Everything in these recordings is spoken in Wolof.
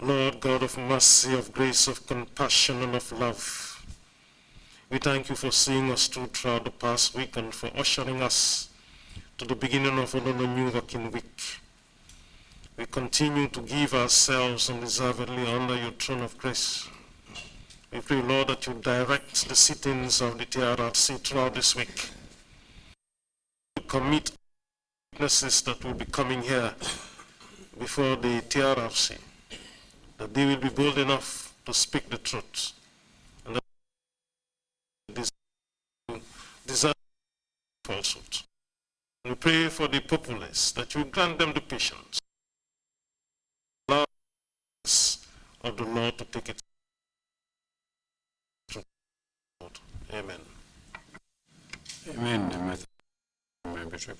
Lord God of mercy, of grace, of compassion, and of love, we thank you for seeing us throughout the past week and for ushering us to the beginning of another new working week. We continue to give ourselves undeservedly under your throne of grace. We pray, Lord, that you direct the sittings of the TRRC throughout this week. We commit witnesses that will be coming here before the TRRC, that they will be bold enough to speak the truth, and that they desire falsehood. We pray for the populace, that you grant them the patience, allow us of the Lord to take it. Amen. Amen. My Bishop,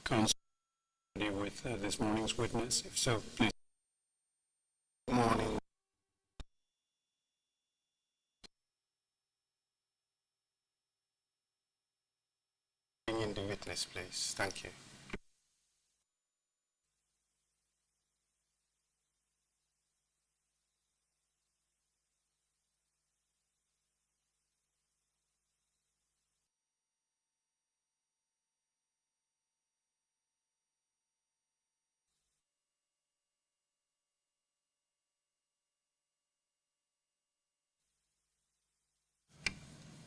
Council, with this morning's witness. If so, please. Good morning. Bring in the witness, please. Thank you.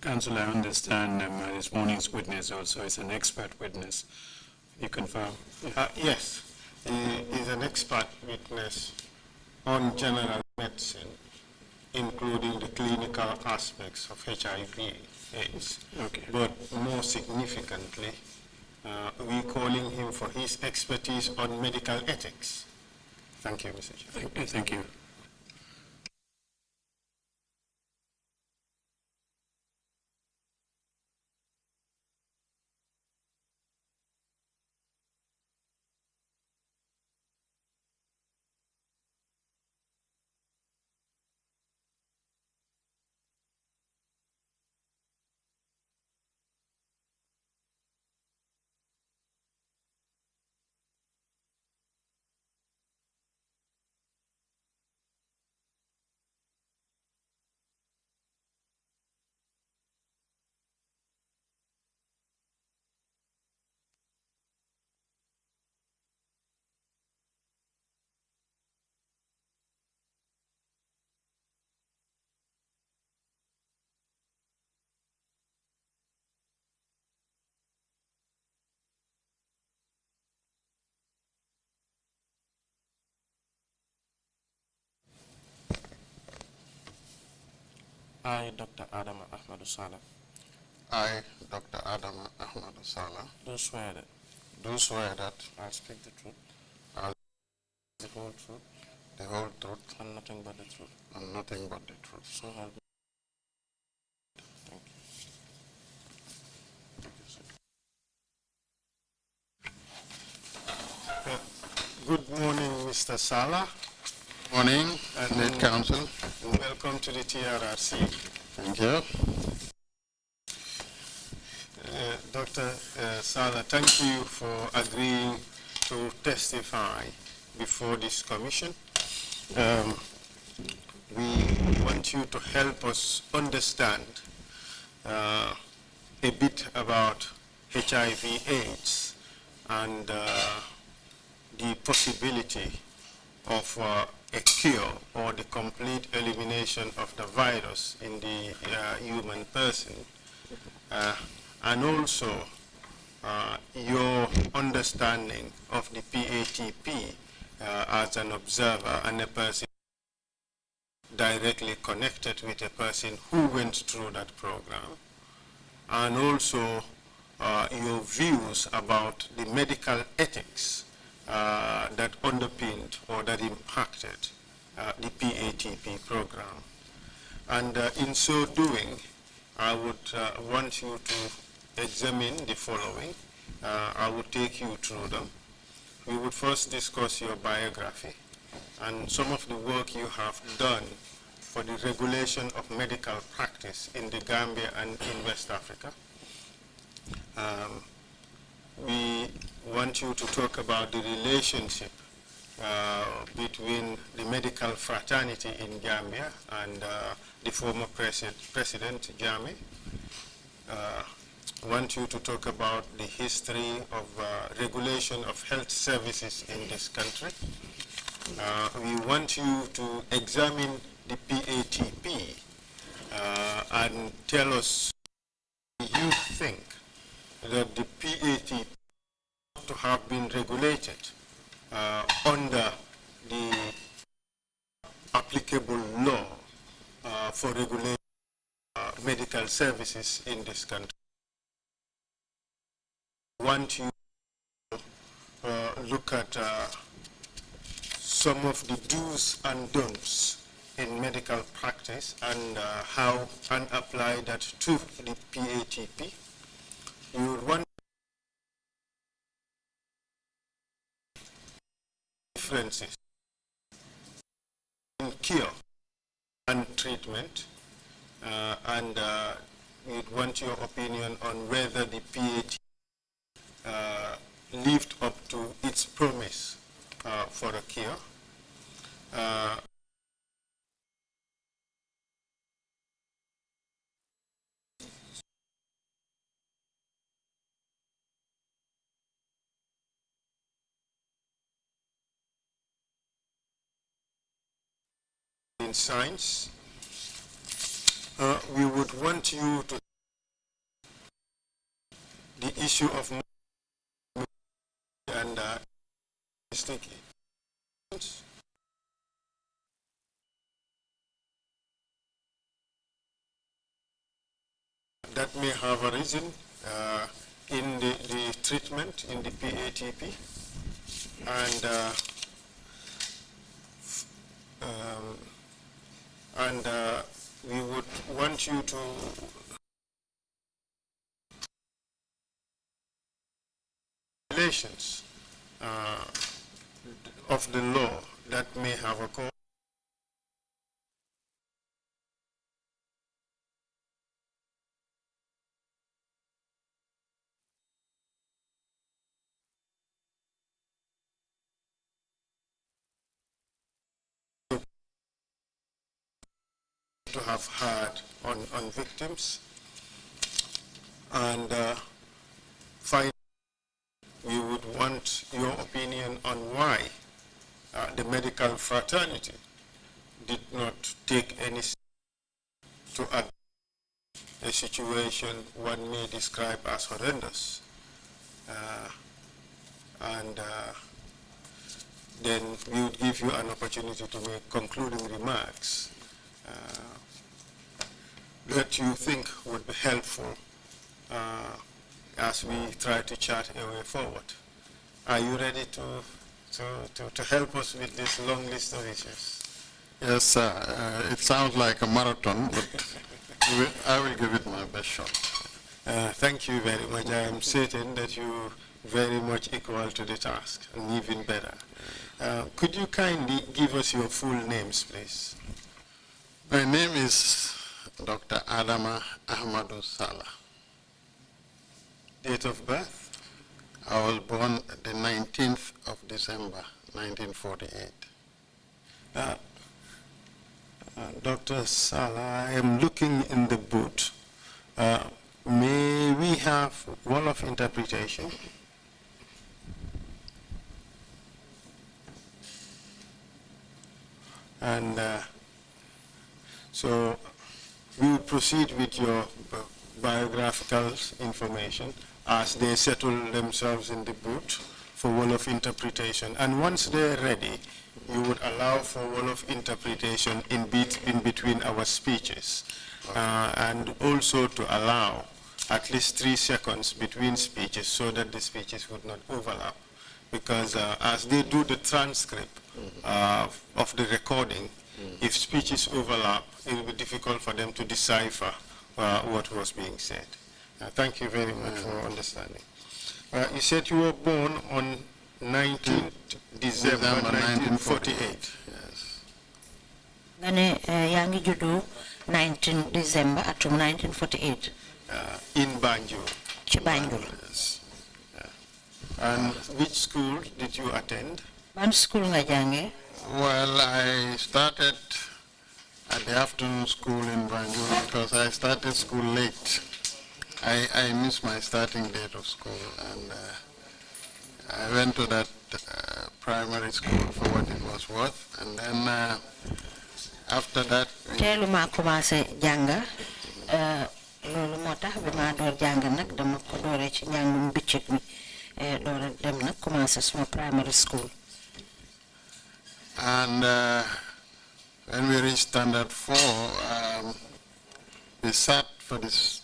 Council, I understand this morning's witness also is an expert witness. You confirm? Yes, he is an expert witness on general medicine, including the clinical aspects of HIV/AIDS. Okay. But more significantly, we're calling him for his expertise on medical ethics. Thank you, Mr. Chair. Thank you. I, Dr. Adama Ahmadu Salah, I, Dr. Adama Ahmadu Salah, do swear that do swear that I'll speak the truth, I'll the whole truth, the whole truth, and nothing but the truth. and nothing but the truth. So help me. Thank you. Good morning, Mr. Salah. Morning, And State Council. welcome to the TRRC. Thank you. Dr. Salah, thank you for agreeing to testify before this commission. We want you to help us understand a bit about HIV/AIDS and the possibility of a cure or the complete elimination of the virus in the human person, and also your understanding of the PATP as an observer and a person directly connected with a person who went through that program, and also your views about the medical ethics that underpinned or that impacted the PATP program. And in so doing, I would want you to examine the following. I will take you through them. We would first discuss your biography and some of the work you have done for the regulation of medical practice in the Gambia and in West Africa. We want you to talk about the relationship between the medical fraternity in Gambia and the former President Jammeh. I want you to talk about the history of regulation of health services in this country. We want you to examine the PATP and tell us you think that the PATP to have been regulated under the applicable law for regulating medical services in this country. I want you to look at some of the do's and don'ts in medical practice and how and apply that to the PATP. You would want differences in cure and treatment, and we'd want your opinion on whether the PATP lived up to its promise for a cure. In science, we would want you to the issue of and that may have arisen in the treatment in the PATP, and we would want you to violations of the law that may have occurred to have had on victims, and finally we would want your opinion on why the medical fraternity did not take any steps to address a situation one may describe as horrendous, and then we would give you an opportunity to make concluding remarks that you think would be helpful as we try to chart a way forward. Are you ready to help us with this long list of issues? Yes, it sounds like a marathon, but I will give it my best shot. Thank you very much. I am certain that you very much equal to the task, and even better. Could you kindly give us your full names, please? My name is Dr. Adama Ahmadu Salah. Date of birth? I was born the 19th of December, 1948. Dr. Salah, I am looking in the boot. May we have wall of interpretation? And so we will proceed with your biographical information as they settle themselves in the booth for wall of interpretation. And once they're ready, you would allow for wall of interpretation in between our speeches, and also to allow at least 3 seconds between speeches so that the speeches would not overlap. Because as they do the transcript of the recording, if speeches overlap, it will be difficult for them to decipher what was being said. Thank you very much for understanding. You said you were born on 19th December 1948. Yes. Gane yangi judo 19 December atum 1948. In Banjul. Ci Banjul. Yes. And which school did you attend? ban school nga jàngee? Well, I started at the afternoon school in Banjul because I started school late. I missed my starting date of school, and I went to that primary school for what it was worth, and then after that... teelu maa commencé jànga loolu moo tax bi maa door jàng nag dama ko dooree ci njàngum bëccëg mi door a dem nag commencé suma primary school. And when we reached standard 4, we sat for this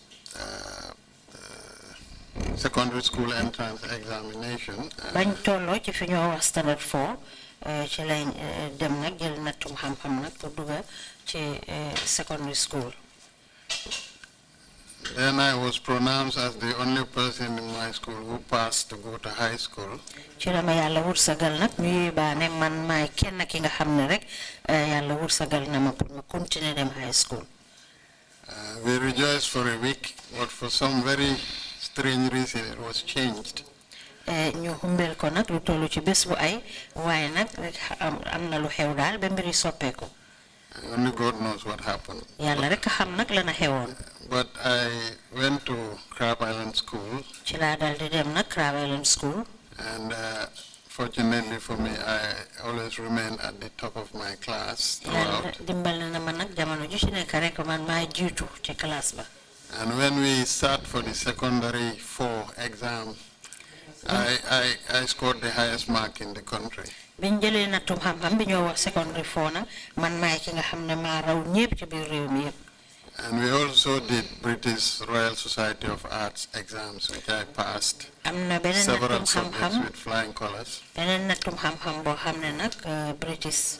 secondary school entrance examination. bañ tolloo ci fi ñoo wax standard 4 ci lañ dem nag jël nattum xam-xam nag pour dugga ci secondary school. Then I was pronounced as the only person in my school who passed to go to high school. ci la ma yàlla wursagal nag ñu yóbbaane man maay kenn ki nga xam ne rek yàlla wursagal na ma pour ma continuer dem high school. We rejoiced for a week, but for some very strange reason it was changed. ñu xumbeel ko nag lu tollu ci bés bu ay waaye nag am na lu xew daal ba mbiri soppeeku. Only God knows what happened. yàlla rek xam nag la na xewoon. But I went to Crab Island School. ci laa dal di dem nag Crab Island School. And fortunately for me, I always remained at the top of my class throughout. dimbal na ma nag jamono ju ci nekk rek man maa jiitu ci classe ba. And when we sat for the secondary 4 exam, I scored the highest mark in the country. biñ jëlee nattum xam-xam bi ñoo wax secondary 4 nag man maay ki nga xam ne maa raw ñépp ci biir réew mi yépp. And we also did British Royal Society of Arts exams, which I passed. am na beneen Several nattum subjects xam-xam with flying colors. beneen nattum xam-xam boo xam ne nag British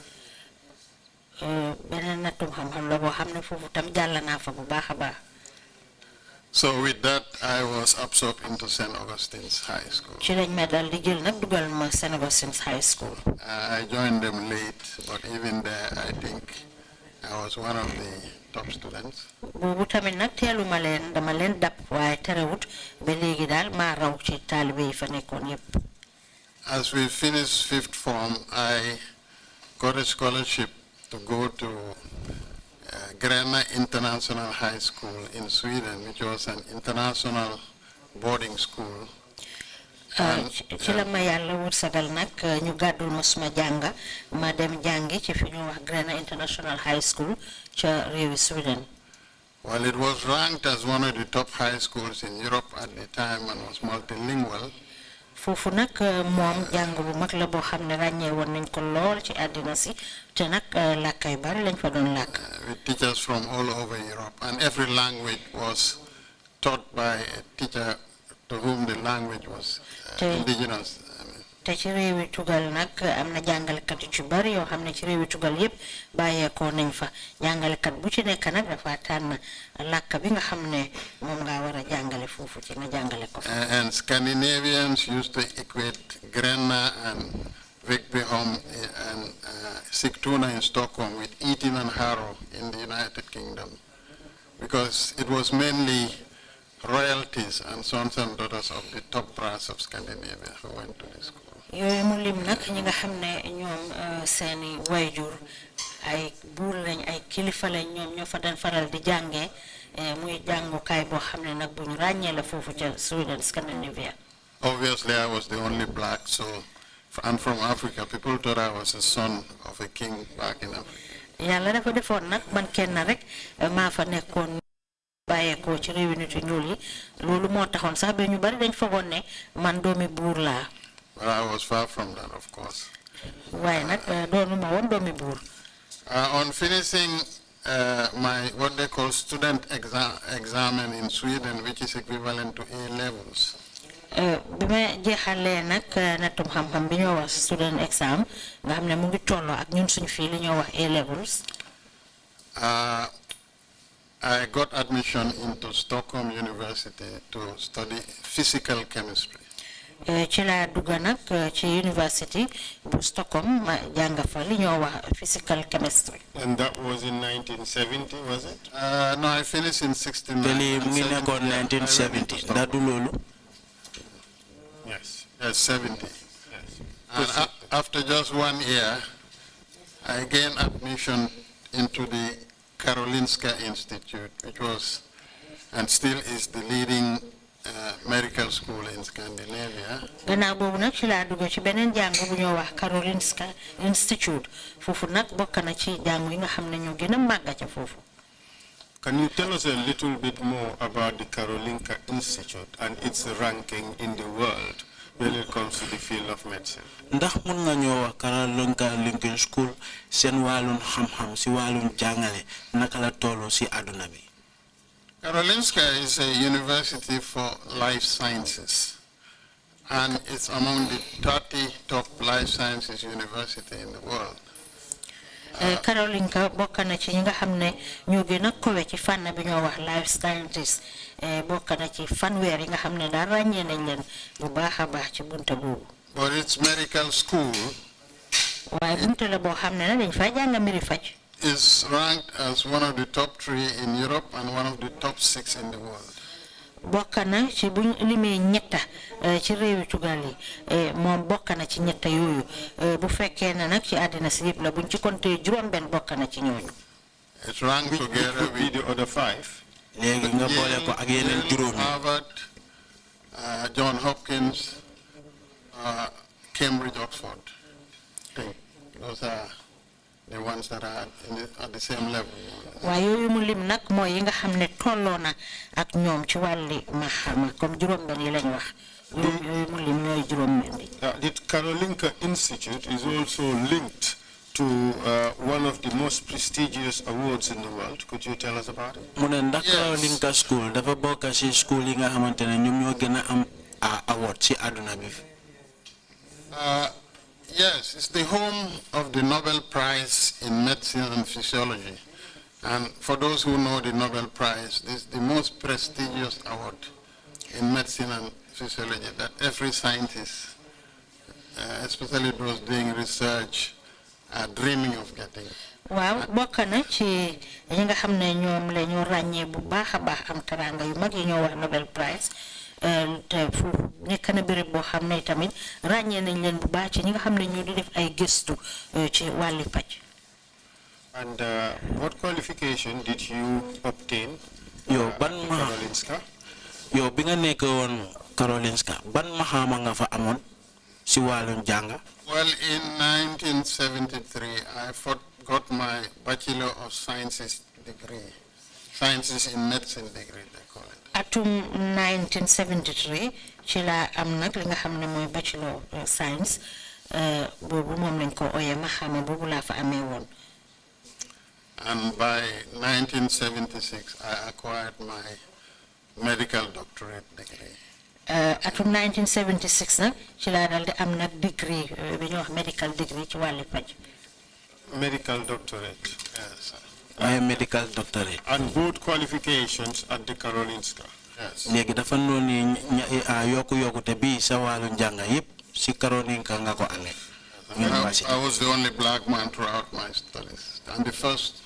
beneen nattum xam-xam la boo xam ne foofu tam jàll naa fa bu baax a baax. So with that, I was absorbed into St. Augustine's High School. ci lañ ma dal di jël nag dugal ma St. Augustine's High School. I joined them late, but even there, I think I was one of the top students. boobu tamit nag teeluma leen dama leen dab waaye terewut ba léegi daal maa raw ci taalibe yi fa nekkoon yépp. As we finished 5th form, I got a scholarship to go to Gränna International High School in Sweden, which was an international boarding school. ci la ma yàlla wursagal nag ñu gàddul ma suma jànga ma dem jàngi ci fi ñu wax Gränna International High School ca réewi Sweden. Well, it was ranked as one of the top high schools in Europe at the time and was multilingual. foofu nag moom jàng bu mag la boo xam ne ràññee woon nañ ko lool ci àddina si te nag làkk yu bari lañ fa doon làkk. With teachers from all over Europe, and every language was taught by a teacher to whom the language was indigenous. te ci réewi tugal nag am na jàngalekat yu ci bari yoo xam ne ci réewi tugal yépp bàyyeekoo nañ fa jàngalekat bu ci nekk nag dafa tànn làkk bi nga xam ne moom ngaa war a jàngale foofu ci nga jàngale ko. And Scandinavians used to equate Gränna and Vikbyholm and Sigtuna in Stockholm with Eton and Harrow in the United Kingdom, because it was mainly royalties and sons and daughters of the top brass of Scandinavia who went to the school. yooyu mu lim nag ñi nga xam ne ñoom seeni wayjur ay buur lañ ay kilifa lañ ñoom ñoo fa daan faral di jàngee muy jàngukaay boo xam ne nag bu ñu ràññee la foofu ca Sweden Scandinavia. Obviously, I was the only black, and from Africa, people thought I was a son of a king back in Africa. yàlla dafa defoon nag man kenn rek maa fa nekkoon bàyyeekoo ci réewi nit yu ñuul yi loolu moo taxoon sax ba ñu bari dañ fogoon ne man doomi buur laa. But I was far from that, of course. waaye nag doonuma woon doomi buur. On finishing my what they call student examen in Sweden, which is equivalent to A levels. bi ma jeexalee nag nattum xam-xam bi ñoo wax student exam nga xam ne mu ngi tolloo ak ñun suñu fii li ñoo wax A levels. I got admission into Stockholm University to study physical chemistry. ci laa dugg nag ci university bu Stockholm ma jàng fa li ñoo wax physical chemistry. And that was in 1970, was it? No, I finished in 69. te lii mu ngi nekkoon 1970 ndax du loolu. Yes. Yes, 70. Yes. And after just 1 year, I gained admission into the Karolinska Institute, which was and still is the leading medical school in Scandinavia. Gannaaw boobu nag ci laa dugg ci beneen jàngu bu ñoo wax Karolinska Institute foofu nag bokk na ci jàngu yi nga xam ne ñoo gën a màgg ca foofu. Can you tell us a little bit more about the Karolinska Institute and its ranking in the world when it comes to the field of medicine? Ndax mun nga ñoo wax Karolinska Lincoln School seen wàllum xam-xam si wàllum jàngale naka la tollu si àdduna bi. Karolinska is a university for life sciences, and it's among the 30 top life sciences university in the world. Karolinska bokk na ci ñi nga xam ne ñoo gën a kowe ci fànn bi ñoo wax life sciences bokk na ci fanweer yi nga xam ne daal ràññee nañ leen bu baax a baax ci bunte boobu. But its medical school waaye bunte la boo xam ne nag dañ fay jàng mbiri faj. is ranked as one of the top 3 in Europe and one of the top 6 in the world. bokk na ci buñ limee ñetta ci réewi tugal yi moom bokk na ci ñetta yooyu bu fekkee ne nag ci àddina si yëpp la buñ ci compté juróom-benn bokk na ci ñooñu. It's ranked together with the other 5. léegi nga boole ko ak yeneen juróom yi. Harvard, John Hopkins, Cambridge, Oxford. I think those are the ones that are at the same level. waaye yooyu mu lim nag mooy yi nga xam ne tolloo na ak ñoom ci wàlli maxama comme juróom-benn yi lañ wax yooyu mu lim ñooy juróom-benn yi. The Karolinska Institute is also linked to one of the most prestigious awards in the world. Could you tell us about it? mu ne ndax Karolinska School dafa bokk si school yi nga xamante ne ñoom ñoo gën a am award si àdduna bi. Yes, it's the home of the Nobel Prize in Medicine and Physiology. And for those who know the Nobel Prize, this is the most prestigious award in medicine and physiology that every scientist, especially those doing research, are dreaming of getting. waaw bokk na ci ñi nga xam ne ñoom la ñu ràññee bu baax a baax am taranga yu mag yi ñoo wax Nobel Prize te fu nekk na béréb boo xam ne tamit ràññee nañ leen bu baax ci ñi nga xam ne ñoo di def ay gëstu ci wàlli paj. And what qualification did you obtain yow ban in Karolinska? yow bi nga nekk woon Karolinska ban maxaama nga fa amoon si wàllum jàng. Well, in 1973, I got my Bachelor of Sciences degree, Sciences in Medicine degree, they call it. atum 1973 ci la am nag li nga xam ne mooy Bachelor of Science boobu moom lañ ko ooyee maxaama boobu laa fa amee woon. And by 1976, I acquired my medical doctorate degree. atum 1976 nag ci laa dal di am nag degree bi ñuy wax medical degree ci wàlli paj. Medical doctorate. Yes. I am medical doctorate. And both qualifications at the Karolinska. Yes. léegi dafa noonu yokkute bi sa wàllu njàng yëpp si Karolinska nga ko amee. I was the only black man throughout my studies, and the first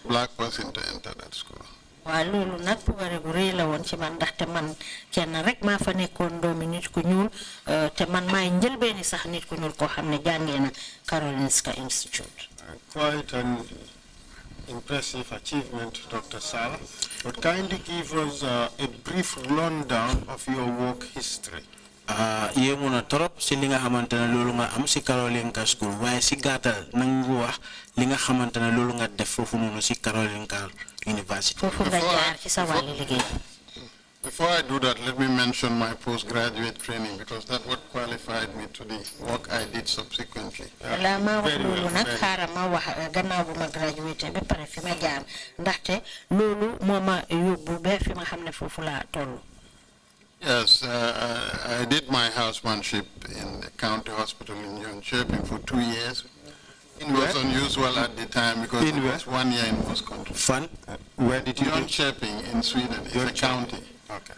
black person to enter that school. waaw loolu nag puukare bu rëy la woon ci man ndaxte man kenn rek maa fa nekkoon doomi nit ku ñuul te man maay njëlbeeni sax nit ku ñuul koo xam ne jàngee na Karolinska Institute. Quite an impressive achievement, Dr. Sala. But kindly give us a brief rundown of your work history. yéemu na trop si li nga xamante ne loolu nga am si Karolinska School waaye si gàttal nangu wax li nga xamante ne loolu nga def foofu noonu si Karolinska University. foofu nga jaar ci sa wàlli liggéey. Before I do that, let me mention my postgraduate training, because that's what qualified me to the work I did subsequently. balaa maa wax loolu nag xaaral ma wax gannaaw bu ma graduate ba pare fi ma jaar ndaxte loolu moo ma yóbbu ba fi ma xam ne foofu laa toll. Yes, I did my housemanship in the county hospital in Jönköping for 2 years. It was unusual at the time because it was 1 year in most countries. Fan. Where did you do? Jönköping in Sweden is a county. Okay.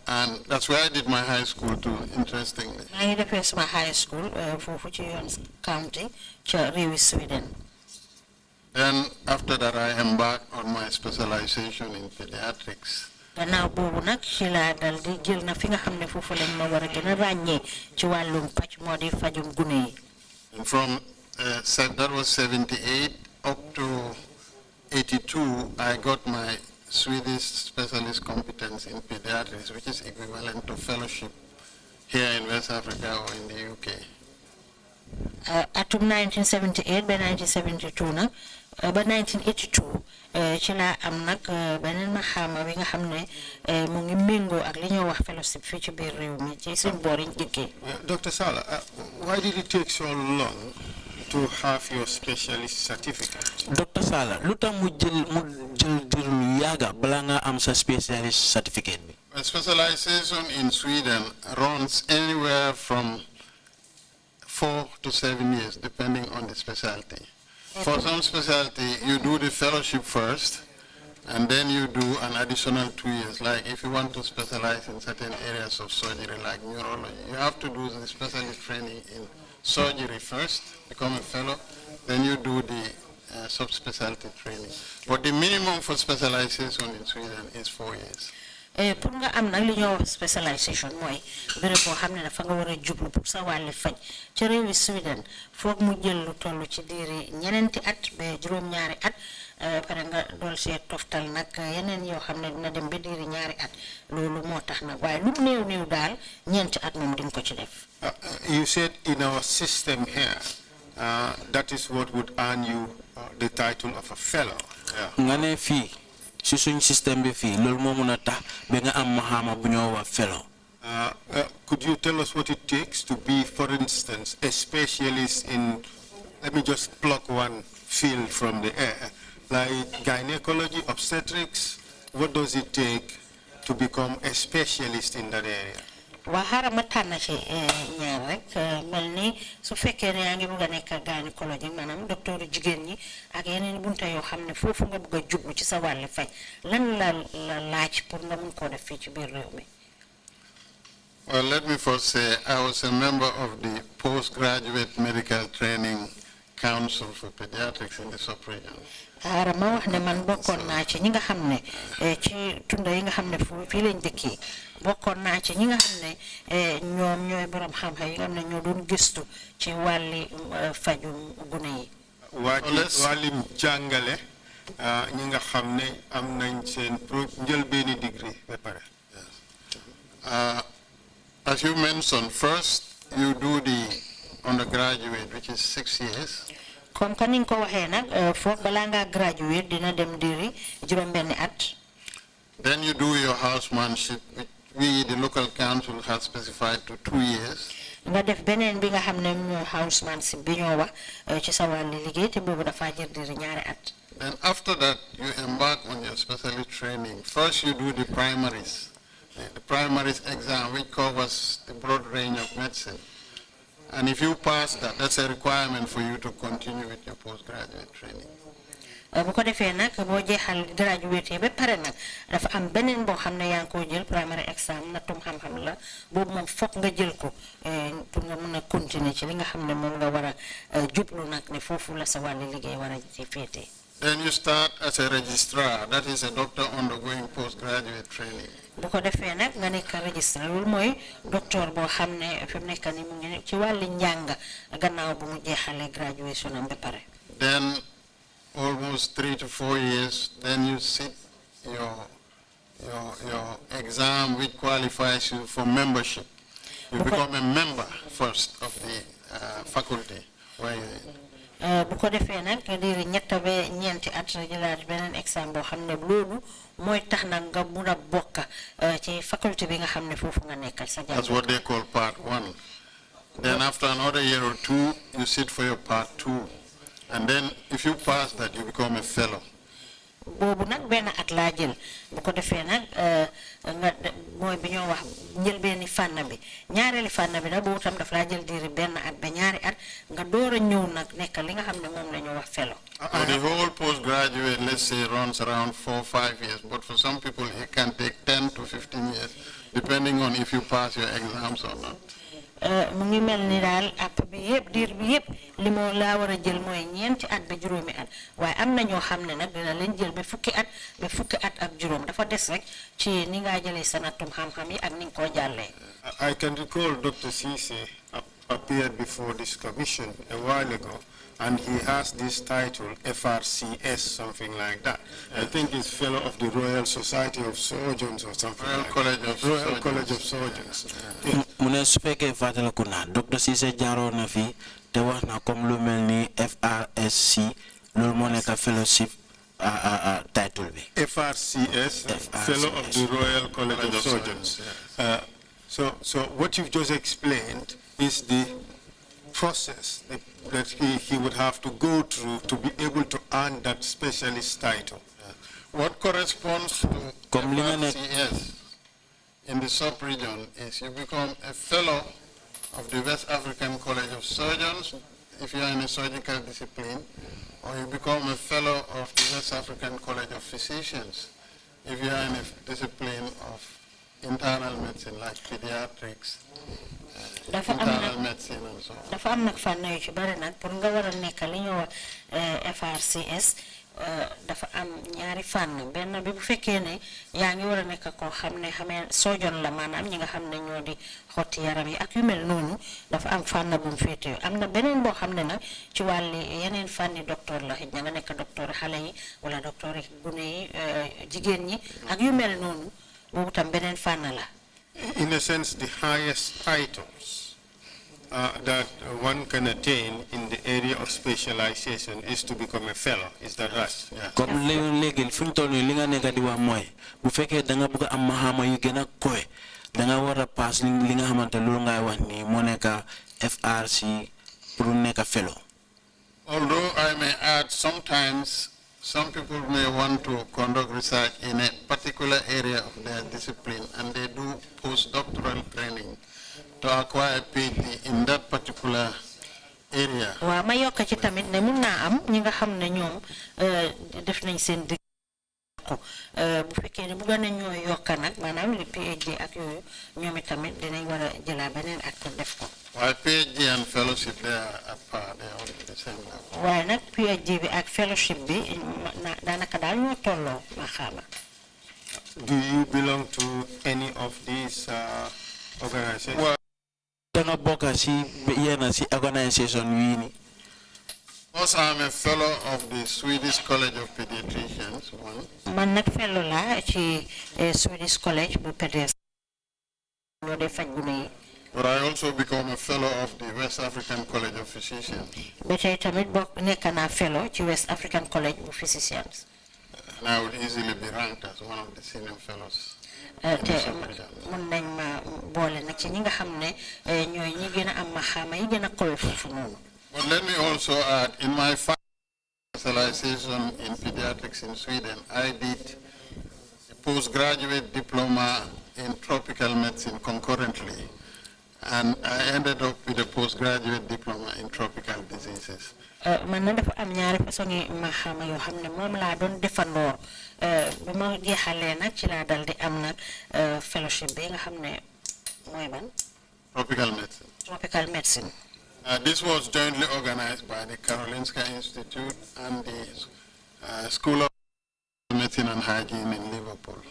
And that's where I did my high school too, interestingly. maa ngi defee sama high school foofu ci yoon county ca réewi Sweden. Then after that I embarked on my specialization in pediatrics gannaaw boobu nag ci laa dal di jël na fi nga xam ne foofu lañ ma war a gën a ràññee ci wàllum pàcc moo di fajum gune yi. And from that was 78 up to 82, I got my Swedish specialist competence in pediatrics, which is equivalent to fellowship here in West Africa or in the UK. Atum 1978 ba 1972 nag ba 1982 ci laa am nag beneen maxaama bi nga xam ne mu ngi méngoo ak li ñoo wax fellowship fii ci biir réew mi ci suñ boor yi njëkkee. Dr. Sala, why did it take so long to have your specialist certificate? Dr. Sala, lu tax mu jël dir lu yàgga balaa nga am sa specialist certificate bi? Specialization in Sweden runs anywhere from 4 to 7 years, depending on the specialty. For some specialty, you do the fellowship first, and then you do an additional 2 years. Like if you want to specialize in certain areas of surgery, like neurology, you have to do the specialist training in surgery first, become a fellow, then you do the subspecialty training. But the minimum for specialization in Sweden is 4 years. Pour nga am nag li ñoo wax specialisation mooy béréb boo xam ne dafa nga war a jublu pour sa wàlli faj ci réewi Sweden foog mu jël lu toll ci diiri ñeneenti at ba juróom-ñaari at pare nga dool see toftal nag yeneen yoo xam ne dina dem ba diiri ñaari at loolu moo tax nag waaye lu néew daal ñeenti at moom di nga ko ci def. You said in our system here, that is what would earn you the title of a fellow. Nga ne fii si suñ système bi fii loolu moo mun a tax ba nga am maxaama bu ñoo wax fellow. Could you tell us what it takes to be, for instance, a specialist in, let me just pluck one field from the air, like gynecology, obstetrics? What does it take to become a specialist in that area? waa xaaral ma tànn ci ñaar rek mel ni su fekkee ne yaa ngi bëgg a nekk gynécologue maanaam docteur jigéen ñi ak yeneen bunta yoo xam ne foofu nga bëgg a jublu ci sa wàlli faj lan la laaj pour nga mun koo def fii ci biir réew mi. Well, let me first say I was a member of the Postgraduate Medical Training Council for Pediatrics in the sub-region. xaaral ma wax ne man bokkoon naa ci ñi nga xam ne ci tunda yi nga xam ne fii lañ dëkkee bokkoon naa ci ñi nga xam ne ñoom ñooy borom xam-xam yi nga xam ne ñoo doon gëstu ci wàlli fajum gune yi. wàllim jàngale ñi nga xam ne am nañ seen njëlbeeni degree ba pare. As you mentioned, first you do the undergraduate, which is 6 years. comme que ni nga ko waxee nag foog balaa ngaa graduate dina dem diri juróom-benni at. Then you do your housemanship, which we, the local council, has specified to 2 years. nga def beneen bi nga xam ne mooy housemanship bi ñoo wax ci sa wàlli liggéey te boobu dafa jël diri ñaari at. Then after that, you embark on your specialist training. First, you do the primaries. The primaries exam, which covers the broad range of medicine. And if you pass that, that's a requirement for you to continue with your postgraduate training. bu ko defee nag boo jeexal graduate ba pare nag dafa am beneen boo xam ne yaa ngi koo jël primary exam nattum xam-xam la boobu moom foog nga jël ko pour nga mën a continuer ci li nga xam ne moom nga war a jublu nag ne foofu la sa wàllu liggéey war a ci féetee. Then you start as a registrar, that is a doctor undergoing postgraduate training. bu ko defee nag nga nekk registrar loolu mooy docteur boo xam ne fi mu nekk ni mu ngi ci wàllu njàng gannaaw bu mu jeexalee graduation am ba pare. Then almost 3 to 4 years, then you sit your exam which qualifies you for membership. You become a member first of the faculty where you're in. bu ko defee nag diiri ñett ba ñeenti at jëlaat beneen exam boo xam ne loolu mooy tax nag nga mun a bokk ci faculté bi nga xam ne foofu nga nekkal sa jàng. That's what they call part 1. Then after another year or 2, you sit for your part 2. And then if you pass that, you become a fellow. boobu nag benn at laa jël bu ko defee nag nga mooy bi ñoo wax njël benn fànn bi ñaareeli fànn bi nag boobu tam daf laa jël diiri benn at ba ñaari at nga door a ñëw nag nekk li nga xam ne moom la ñu wax fellow. So the whole postgraduate, let's say, runs around 4 or 5 years, but for some people it can take 10 to 15 years, depending on if you pass your exams or not. mu ngi mel ni daal app bi yëpp diir bi yëpp li moo laa war a jël mooy ñeenti at ba juróomi at waaye am na ñoo xam ne nag dina leen jël ba fukki at ak juróom dafa des rek ci ni ngaa jëlee sa nattum xam-xam yi ak ni nga koo jàllee. I can recall Dr. Cisse appeared before this commission a while ago, and he has this title, FRCS, something like that. I think he's Fellow of the Royal Society of Surgeons or something Royal like College that. of Royal Surgeons. College of Surgeons. mu ne su fekkee fàttaliku naa Dr. Cissé jaaroo na fi te wax na comme lu mel ni FRSC loolu moo nekk fellowship title bi. FRCS, Fellow of the Royal College of Surgeons. So what you've just explained is the process that he would have to go through to be able to earn that specialist title. What corresponds to Comme li nga nekk- FRCS in the sub-region is you become a fellow of the West African College of Surgeons if you are in a surgical discipline, or you become a fellow of the West African College of Physicians if you are in a discipline of internal medicine like pediatrics, Dafa am internal nag- medicine and so on. dafa am nag fànn yu ci bari nag pour nga war a nekk li ñuy wax FRCS dafa am ñaari fànn benn bi bu fekkee ne yaa ngi war a nekk koo xam ne xamee sojoon la maanaam ñi nga xam ne ñoo di xotti yaram yi ak yu mel noonu dafa am fànn bu mu féetee am na beneen boo xam ne nag ci wàlli yeneen fànni docteur la xëy na nga nekk docteur xale yi wala docteur yi gune yi jigéen ñi ak yu mel noonu boobu tam beneen fànn la. In a sense, the highest titles that one can attain in the area of specialization is to become a fellow. Is that right? Yeah. comme léegi fi ñu toll nii li nga nekk di wax mooy bu fekkee da nga bëgg a am maxaama yu gën a kowe da nga war a paas li nga xamante loolu ngay wax nii moo nekk FRC pour nekk fellow. Although I may add, sometimes some people may want to conduct research in a particular area of their discipline, and they do postdoctoral training to acquire a PhD in that particular area. waaw ma yokk ci tamit ne mun naa am ñi nga xam ne ñoom def nañ seen dëkk ko bu fekkee ne bëgg nañ ñoo yokka nag maanaam li PhD ak yooyu ñoom itamit dinañ war a jëlaa beneen ak def ko While PhD and fellowship, they are at par, they are all at the same level. waaye nag PhD bi ak fellowship bi daanaka daal ñoo tolloo ma xaama. Do you belong to any of these organizations? Well, da nga bokk si yenn si organisation yii nii. also I'm a fellow of the Swedish College of Pediatricians, one. man nag fellow laa ci Swedish College bu PEDES ñoo dee faj gune yi. But I also become a fellow of the West African College of Physicians. ba tey tamit bokk nekk naa fellow ci West African College bu Physicians. And I would easily be ranked as one of the senior fellows. te mun nañ ma boole nag ci ñi nga xam ne ñooy ñi gën a am maxaama yi gën a kowe foofu noonu. But let me also add, in my specialization in pediatrics in Sweden, I did a postgraduate diploma in tropical medicine concurrently, and I ended up with a postgraduate diploma in tropical diseases. man na dafa am ñaari façon yi maxaama yoo xam ne moom laa doon defandoor bi ma jeexalee nag ci laa dal di am nag fellowship bi nga xam ne mooy ban Tropical medicine. tropical medicine. This was jointly organized by the Karolinska Institute and the School of Medicine and Hygiene in Liverpool.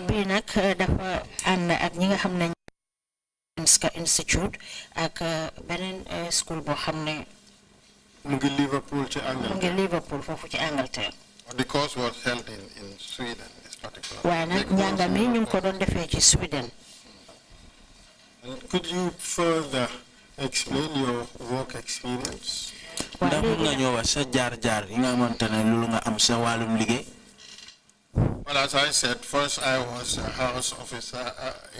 bii nag dafa ànd ak ñi nga xam ne Karolinska Institute ak beneen school boo xam ne mu ngi Liverpool ci mu ngi Angleterre. Liverpool foofu ci Angleterre. The course was held in Sweden, this particular. waaye nag njàng mi ñu ngi ko doon defee ci Sweden. Could you further explain your work experience? ndax mun nga ñoo wax sa jaar-jaar yi nga xamante ne loolu nga am sa wàllum liggéey. Well, as I said, first I was a house officer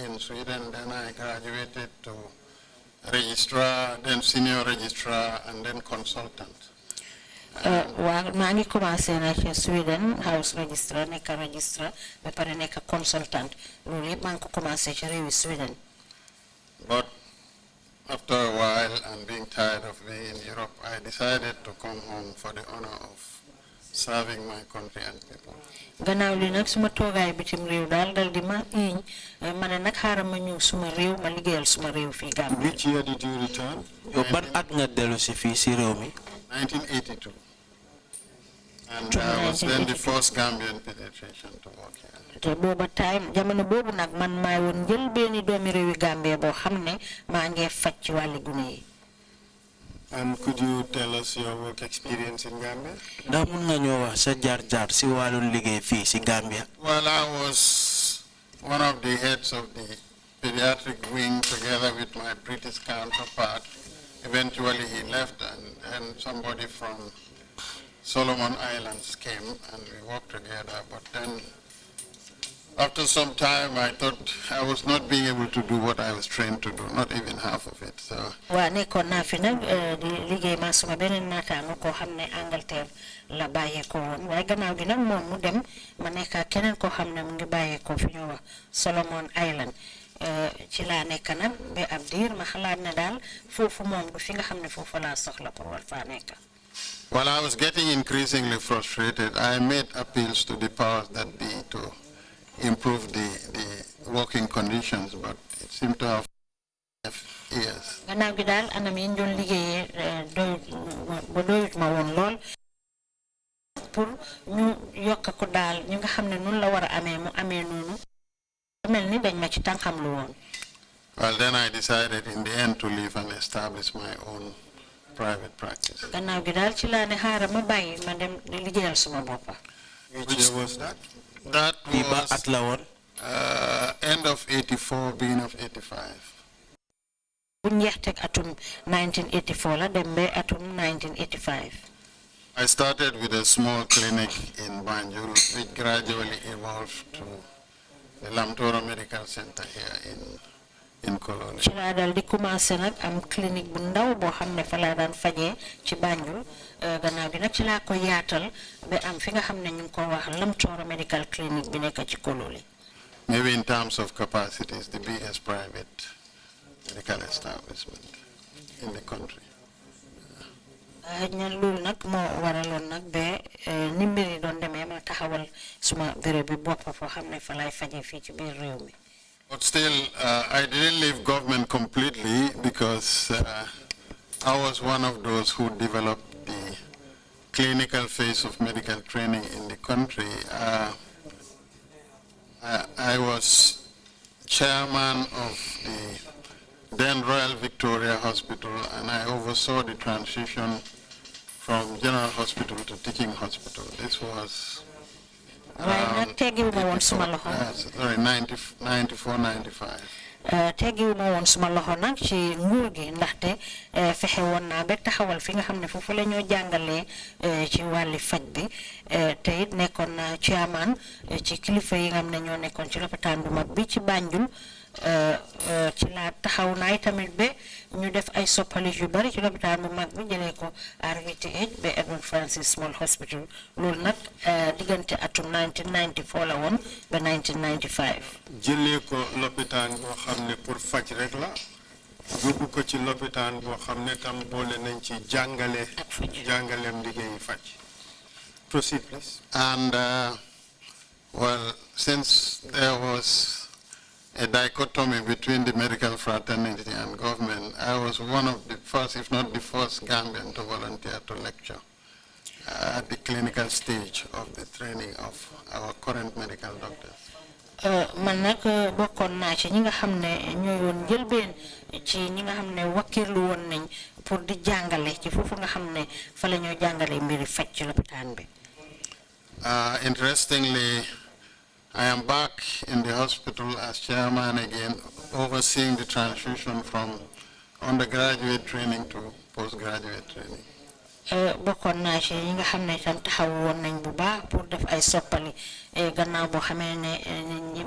in Sweden, then I graduated to registrar, then senior registrar, and then consultant. waaw maa ngi commencé na ci Sweden house registrar nekk registrar ba pare nekk consultant loolu yëpp maa ngi ko commencé ci réewi Sweden. But after a while and being tired of being in Europe, I decided to come home for the honor of serving my country and people. gannaaw li nag suma toogaay bitim réew daal dal di ma iñ ma ne nag xaaral ma ñëw suma réew ma liggéeyal suma réew fii Gambia. Which year did you return? yow ban at nga dellu si fii si réew mi. 1982. And I was then the first Gambian pediatrician to work here. te booba time jamono boobu nag man maay woon njël benn doomi réewi Gambia boo xam ne maa ngee faj ci wàlli gune yi. And could you tell us your work experience in Gambia? ndax mun nga ñoo wax sa jaar-jaar si wàllu liggéey fii si Gambia. Well, I was one of the heads of the pediatric wing together with my British counterpart. Eventually he left and somebody from Solomon Islands came and we worked together. But then after some time I thought I was not being able to do what I was trained to do, not even half of it. So waa nekkoon naa fi nag di liggéey maa suma beneen naataango koo xam ne Angleterre la bàyyeekoo woon waaye gannaaw gi nag moom mu dem ma nekk keneen koo xam ne mu ngi bàyyeekoo fi ñoo wax Solomon Island ci laa nekk nag ba ab diir ma xalaat ne daal foofu moom du fi nga xam ne foofu laa soxla pour war faa nekk. while I was getting increasingly frustrated, I made appeals to the powers that be to improve the working conditions, but it seemed to have years. gannaaw gi daal anam yi ñu doon liggéeyee doyut ma woon lool pour ñu yokk ko daal ñu nga xam ne noonu la war a amee mu amee noonu mel ni dañ ma ci tànqam lu woon. Well, then I decided in the end to leave and establish my own private practice. gannaaw gi daal ci laa ne xaaral ma bàyyi ma dem di liggéeyal suma boppa. Which year was that? That ba at was la woon. end of 84, beginning of 85. bu njeexteeg atum 1984 la dem ba atum 1985. I started with a small clinic in Banjul, which gradually evolved to the Lamtoro Medical Center here in Colony. ci laa dal di commencé nag am clinique bu ndaw boo xam ne fa laa daan fajee ci Banjul gannaaw gi nag ci laa ko yaatal ba am fi nga xam ne ñu ngi ko wax Lamtoro Medical Clinic bi nekk ci Kololi. Maybe in terms of capacity, it's the biggest private medical establishment in the country. ñan loolu nag moo waraloon nag ba ni mbir yi doon demee ma taxawal suma béréb bi bopp foo xam ne fa lay fajee fii ci biir réew mi. But still, I didn't leave government completely because I was one of those who developed the clinical phase of medical training in the country. I was chairman of the then Royal Victoria Hospital, and I oversaw the transition from General Hospital to Teaching Hospital. This was waaye nag teggiwuma woon suma loxo. sorry, 94, 95. teggiwuma woon suma loxo nag ci nguur gi ndaxte fexe woon naa ba taxawal fi nga xam ne foofu la ñoo jàngalee ci wàlli faj bi te it nekkoon naa chairman ci kilifa yi nga xam ne ñoo nekkoon ci lopitaan bu mag bi ci Banjul ci laa taxaw naay tamit ba ñu def ay soppali yu bari ci lopitaan bu mag bi jëlee ko RVTH ba Edward Francis Small Hospital loolu nag diggante atum 1994 la woon ba 1995. jëlee ko lopitaan boo xam ne pour faj rek la yóbbu ko ci lopitaan boo xam ne tam boole nañ ci jàngaleem liggéeyi faj. Proceed, please. And well, since there was a dichotomy between the medical fraternity and government, I was one of the first, if not the first Gambian to volunteer to lecture at the clinical stage of the training of our current medical doctors. man nag bokkoon naa ci ñi nga xam ne ñooy woon njëlbeen ci ñi nga xam ne wakkirlu woon nañ pour di jàngale ci foofu nga xam ne fa la ñoo jàngale mbiri faj ci lopitaan bi. Interestingly, I am back in the hospital as chairman again, overseeing the transition from undergraduate training to postgraduate training. bokkoon naa ci ñi nga xam ne itam taxaw woon nañ bu baax pour def ay soppali gannaaw boo xamee ne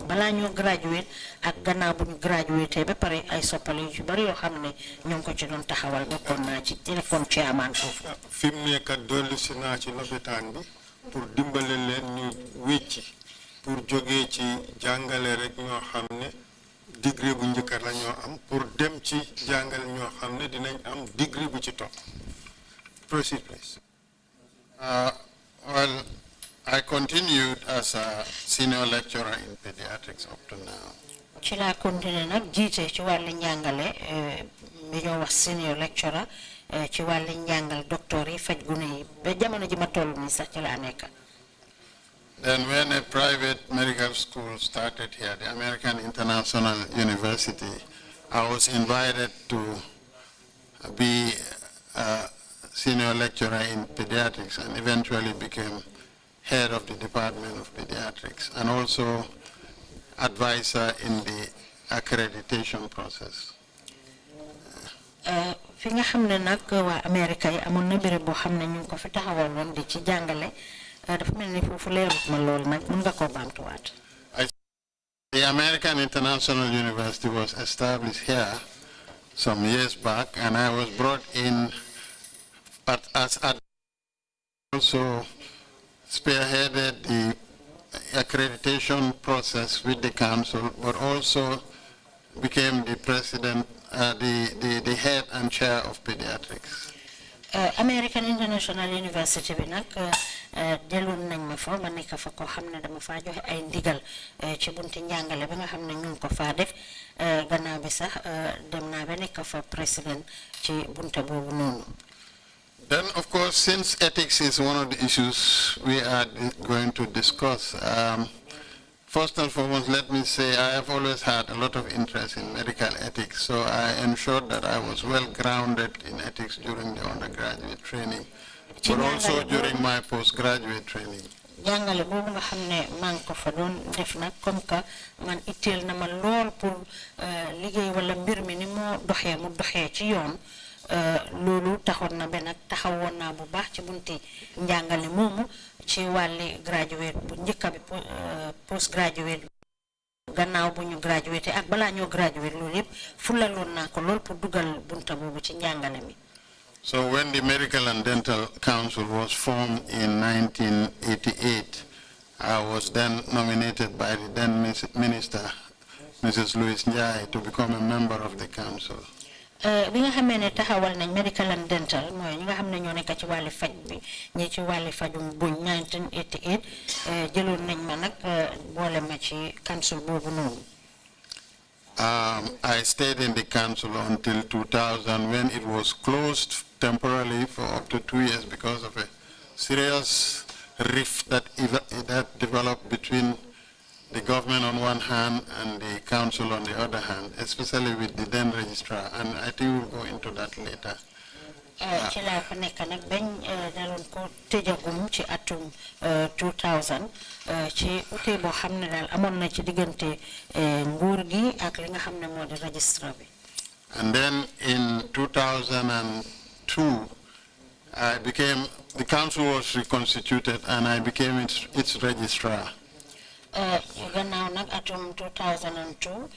balaa ñoo graduate ak gannaaw bu ñu graduate ba pare ay soppali yu bari yoo xam ne ñoo ngi ko ci doon taxawal bokkoon naa ci téléphone chairman foofu. fi mu nekk dolli si naa ci lopitaan bi pour dimbale leen ñu wécci pour jógee ci jàngale rek ñoo xam ne degré bu njëkk la ñoo am pour dem ci jàngale ñoo xam ne dinañ am degré bu ci topp. Proceed, please. Well, I continued as a senior lecturer in pediatrics up to now. ci laa continué nag jiite ci wàllu njàngale bi ñoo wax senior lecturer ci wàllu njàngal docteur yi faj gune yi ba jamono ji ma toll nii sax ci laa nekk. Then when a private medical school started here, the American International University, I was invited to be a senior lecturer in pediatrics and eventually became head of the Department of Pediatrics and also advisor in the accreditation process. fi nga xam ne nag waa Amérique yi amoon na béréb boo xam ne ñu ngi ko fi taxawaloon di ci jàngale dafa mel ni foofu leerut ma lool nag mun nga koo baamtuwaat. The American International University was established here some years back, and I was brought in as also spearheaded the accreditation process with the council, but also became the president, the head and chair of pediatrics. American International University bi nag jëloon nañ ma fa ma nekk fa koo xam ne dama faa joxe ay ndigal ci bunti njàngale bi nga xam ne ñu ngi ko faa def gannaaw bi sax dem naa ba nekk fa président ci bunte boobu noonu. Then, of course, since ethics is one of the issues we are going to discuss, first and foremost, let me say I have always had a lot of interest in medical ethics, so I ensured that I was well grounded in ethics during the undergraduate training, but also during my postgraduate training. jàngale boobu nga xam ne maa ngi ko fa doon def nag comme que man itteel na ma lool pour liggéey wala mbir mi ni moo doxee mu doxee ci yoon loolu taxoon na ba nag taxawoon naa bu baax ci bunti njàngale moomu ci wàlli graduate bu njëkka bi postgraduate gannaaw bu ñu graduate ak balaa ñoo graduate loolu yëpp fulaloon naa ko lool pour dugal bunta boobu ci njàngale mi. So when the Medical and Dental Council was formed in 1988, I was then nominated by the then Minister, Mrs. Louise Njai, to become a member of the council. bi nga xamee ne taxawal nañ medical and dental mooy ñi nga xam ne ñoo nekk ci wàlli faj bi ñi ci wàlli fajum buñ 1988 jëloon nañ ma nag boole ma ci council boobu noonu. I stayed in the council until 2000 when it was closed temporarily for up to 2 years because of a serious rift that developed between the government on one hand and the council on the other hand, especially with the then registrar, and I think we'll go into that later. ci laa fa nekk nag bañ daloon ko tëjagum ci atum 2000 ci ute boo xam ne daal amoon na ci diggante nguur gi ak li nga xam ne moo di registrar bi. And then in 2002, the council was reconstituted and I became its registrar. gannaaw nag atum 2002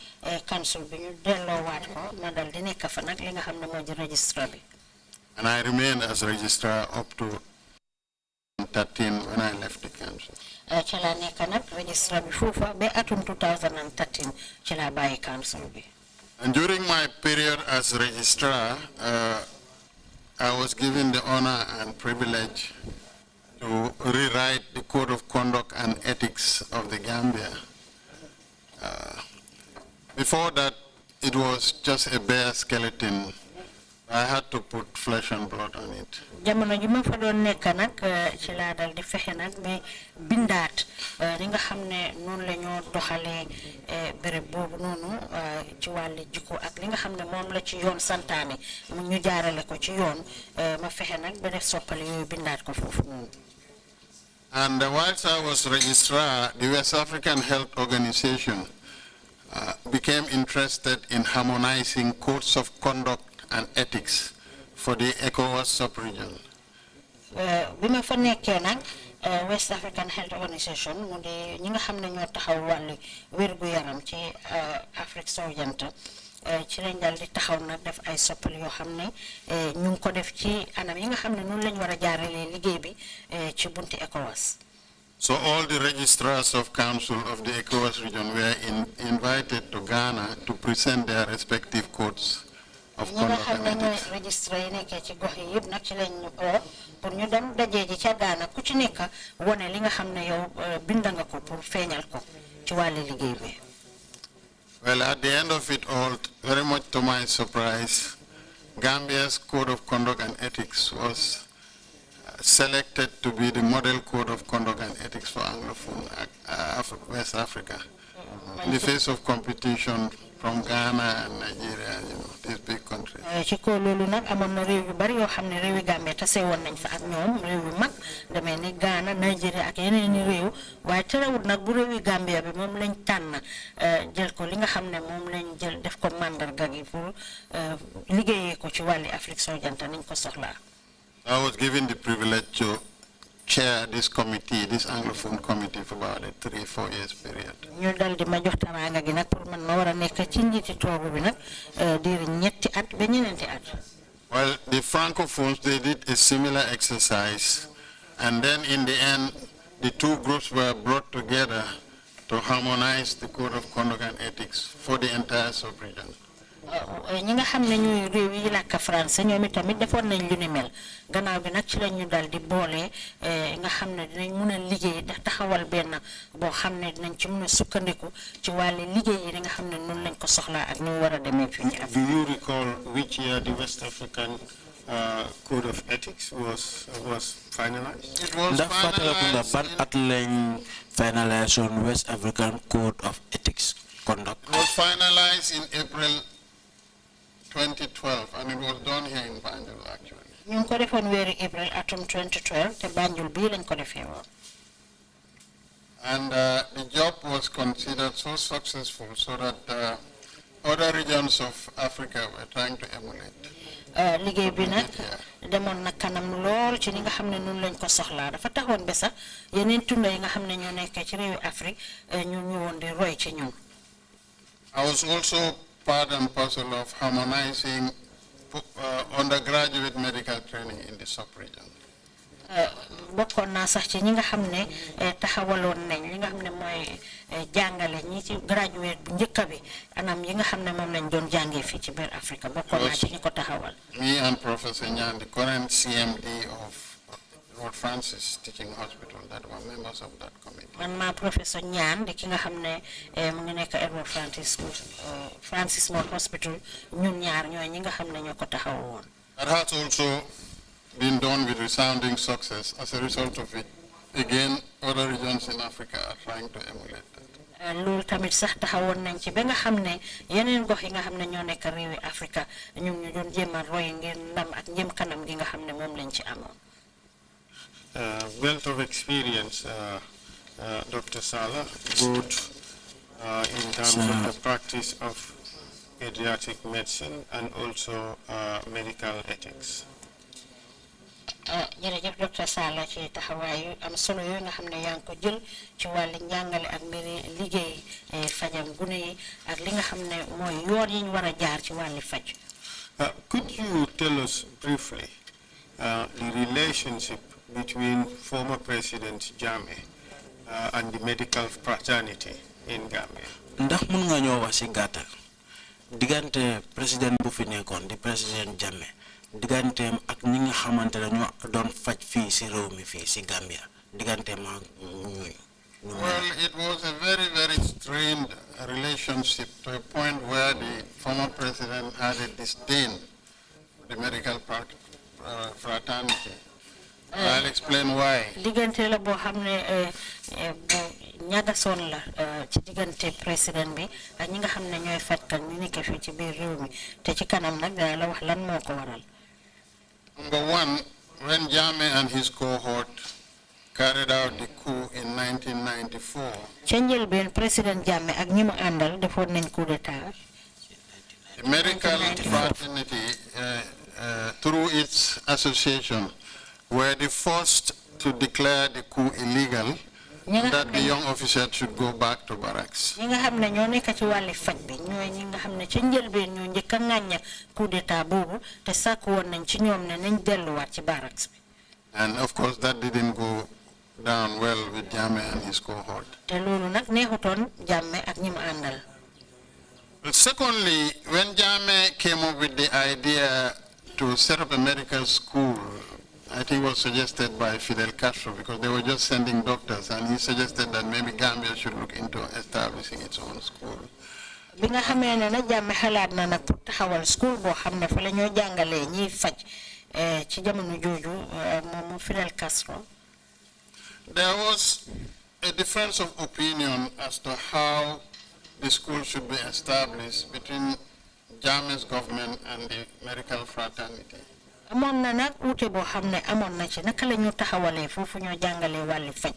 council bi ñu delloowaat ko ma dal di nekk fa nag li nga xam ne moo di registrar bi. And I remained as registrar up to 2013 when I left the council. ci laa nekk nag registrar bi foofa ba atum 2013 ci laa bàyyi council bi. And during my period as registrar, I was given the honor and privilege to rewrite the Code of Conduct and Ethics of the Gambia. Before that, it was just a bare skeleton. I had to put flesh and blood on it. jamono ji ma fa doon nekk nag ci laa dal di fexe nag ba bindaat li nga xam ne noonu la ñoo doxalee béréb boobu noonu ci wàllu jikko ak li nga xam ne moom la ci yoon santaane mu ñu jaarale ko ci yoon ma fexe nag ba def soppali yooyu bindaat ko foofu noonu. And whilst I was registrar, the West African Health Organization became interested in harmonizing codes of conduct and ethics for the ECOWAS sub-region. bi ma fa nekkee nag West African Health Organization mu di ñi nga xam ne ñoo taxaw wàllu wér-gu-yaram ci Afrique sowu jant ci lañ dal di taxaw nag def ay soppal yoo xam ne ñu ngi ko def ci anam yi nga xam ne noonu lañ war a jaaralee liggéey bi ci bunti ECOWAS. So all the registrars of council of the ECOWAS region were invited to Ghana to present their respective codes of ñi nga conduct xam and ne ñooy ethics. registré yi nekkee ci gox yi yëpp nag ci lañ ñu oo pour ñu dem dajee ji ca Ghana ku ci nekk wone li nga xam ne yow bind nga ko pour feeñal ko ci wàllu liggéey bi. Well, at the end of it all, very much to my surprise, Gambia's Code of Conduct and Ethics was selected to be the model code of conduct and ethics for Anglophone West Africa. In the face of competition from Ghana and Nigeria, these big countries. ci ko loolu nag amoon na réew yu bari yoo xam ne réewi Gambia tase woon nañ fa ak ñoom réew yu mag demee ni Ghana Nigeria ak yeneen i réew waaye terewul nag bu réewi Gambia bi moom lañ tànn jël ko li nga xam ne moom lañ jël def ko mandarga gi pour liggéeyee ko ci wàlli Afrique sowu-jant niñ ko soxlaa. I was given the privilege to chair this committee, this Anglophone committee, for about a 3-4 years period. ñu dal di ma jox teraanga gi nag pour man ma war a nekk ci njiiti toogu bi nag diir ñetti at ba ñeneenti at. Well, the Francophones, they did a similar exercise, and then in the end, the two groups were brought together to harmonize the code of conduct and ethics for the entire sub-region. ñi nga xam ne ñuy réew yi làkk français ñoom itamit defoon nañ lu ni mel gannaaw bi nag ci la ñu dal di boole nga xam ne dinañ mun a liggéey taxawal benn boo xam ne dinañ ci mun a sukkandiku ci wàllu liggéey yi nga xam ne noonu lañ ko soxlaa ak ni mu war a demee fii ci Do you recall which year the West African Code of Ethics was finalized? It was ndax fàttaliku nga ban finalized at lañ finalisation West African Code of Ethics conduct. It was finalized in April 2012, and it was done here in Banjul, actually. ñu ngi ko defoon weeri April atum 2012 te Banjul bii lañ ko defee woon. And the job was considered so successful so that other regions of Africa were trying to emulate. liggéey bi nag demoon na kanam lool ci ni nga xam ne noonu lañ ko soxlaa dafa taxoon ba sax yeneen tunda yi nga xam ne ñoo nekk ci réewi Afrique ñu ñëwoon di roy ci ñun. I was also part and parcel of harmonizing undergraduate medical training in the sub-region. bokkoon naa sax ci ñi nga xam ne taxawaloon nañ li nga xam ne mooy jàngale ñi ci graduate bu njëkk bi anam yi nga xam ne moom lañ doon jàngee fii ci biir Afrique bokkoon naa ci ñi ko taxawal. Me and Professor Nyan, the current CMD of Lord Francis Teaching Hospital, that were members of that committee. man maa professeur Nyan di ki nga xam ne mu ngi nekk Edward Francis More Hospital ñun ñaar ñooy ñi nga xam ne ñoo ko taxawoon. That has also been done with resounding success. As a result of it, again, other regions in Africa are trying to emulate that. loolu tamit sax taxawoon nañ ci ba nga xam ne yeneen gox yi nga xam ne ñoo nekk réewi Afrique ñu ngi ñu doon jéem a roy ngir ndam ak njëm kanam gi nga xam ne moom lañ ci amoon. Wealth of experience, Dr. Sala, both in terms of the practice of pediatric medicine and also medical ethics. jërëjëf docteur Sala ci taxawaay yu am solo yooyu nga xam ne yaa ngi ko jël ci wàllu njàngale ak mbiri liggéey fajam gune yi ak li nga xam ne mooy yoon yi ñu war a jaar ci wàllu faj. Could you tell us briefly the relationship between former President Jammeh and the medical fraternity in Gambia? ndax mun nga ñoo wax si gàttal diggante président bu fi nekkoon di président Jammeh digganteem ak ñi nga xamante ne ñoo doon faj fii si réew mi fii si Gambia digganteem ak ñuy. Well, it was a very, very strained relationship to a point where the former president had a disdain for the medical fraternity. I'll explain why. diggante la boo xam ne bu ñagasoon la ci diggante président bi ak ñi nga xam ne ñooy fajkat ñu nekk fii ci biir réew mi te ci kanam nag dana la wax lan moo ko waral. Number one, when Jammeh and his cohort carried out the coup in 1994, ca njëlbeen président Jammeh ak ñi mu àndal defoon nañ coup d'état. the medical fraternity, through its association, were the first to declare the coup illegal, that the young officers should go back to barracks. ñi nga xam ne ñoo nekk ci wàlli faj bi ñooy ñi nga xam ne ca njëlbeen ñoo njëkk a ŋàñña coup d'état boobu te sàkk woon nañ ci ñoom ne nañ delluwaat ci barracks bi. And of course, that didn't go down well with Jammeh and his cohort. te loolu nag neexutoon Jammeh ak ñi mu àndal. Secondly, when Jammeh came up with the idea to set up a medical school, I think it was suggested by Fidel Castro because they were just sending doctors, and he suggested that maybe Gambia should look into establishing its own school. bi nga xamee ne nag Jammeh xalaat na nag pour taxawal school boo xam ne fa la ñoo jàngalee ñiy faj ci jamono jooju moom Fidel Castro. There was a difference of opinion as to how the school should be established between Jammeh's government and the medical fraternity. amoon na nag uute boo xam ne amoon na ci naka la ñu taxawalee foofu ñoo jàngalee wàlli faj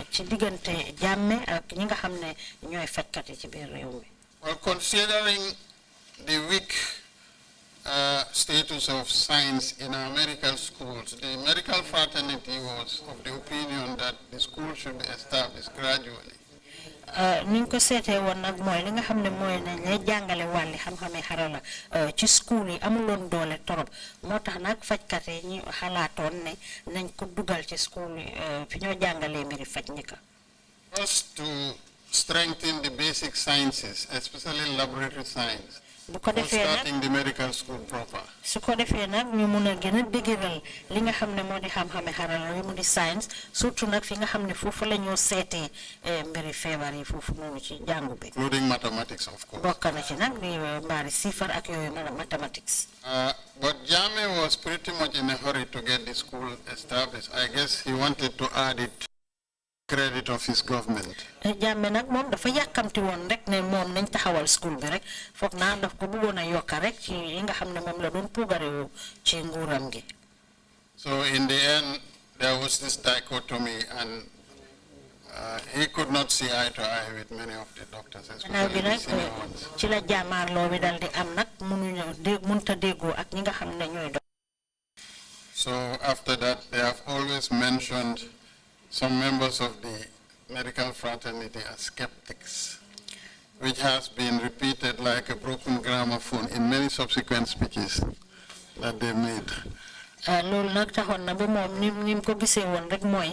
ci diggante Jammeh ak ñi nga xam ne ñooy fajkat yi ci biir réew mi. Well, considering the weak status of science in our medical schools, the medical fraternity was of the opinion that the school should be established gradually. niñ ko seetee woon nag mooy li nga xam ne mooy nañ lay jàngale wàlli xam-xame xarala ci school yi amuloon doole torop moo tax nag fajkat yi ñu xalaatoon ne nañ ko dugal ci school yi fi ñoo jàngalee mbiri faj ñi ka. First, to strengthen the basic sciences, especially laboratory science, bu ko for defee nag starting the medical school proper. su ko defee nag ñu mun a gën a dëgëral li nga xam ne moo di xam-xame xarala yu mu di science surtout nag fi nga xam ne foofu la ñoo seetee mbiri feebar yi foofu noonu ci jàngu bi. Including mathematics, of course. bokk na ci nag di mbaari sifar ak yooyu mathematics. But Jammeh was pretty much in a hurry to get the school established. I guess he wanted to add it credit of his government. Jammeh nag moom dafa yàkkamti woon rek ne moom nañ taxawal school bi rek foog naa daf ko bëggoon a yokka rek ci yi nga xam ne moom la doon puugarewu ci nguuram gi. So in the end, there was this dichotomy, and he could not see eye to eye with many of the doctors, especially the senior ones. ci la jaamaarloo bi dal di am nag mënta déggoo ak ñi nga xam ne ñooy dox. So after that, they have always mentioned some members of the medical fraternity as skeptics, which has been repeated like a broken gramophone in many subsequent speeches that they made. loolu nag taxoon na ba moom ni mu ko gisee woon rek mooy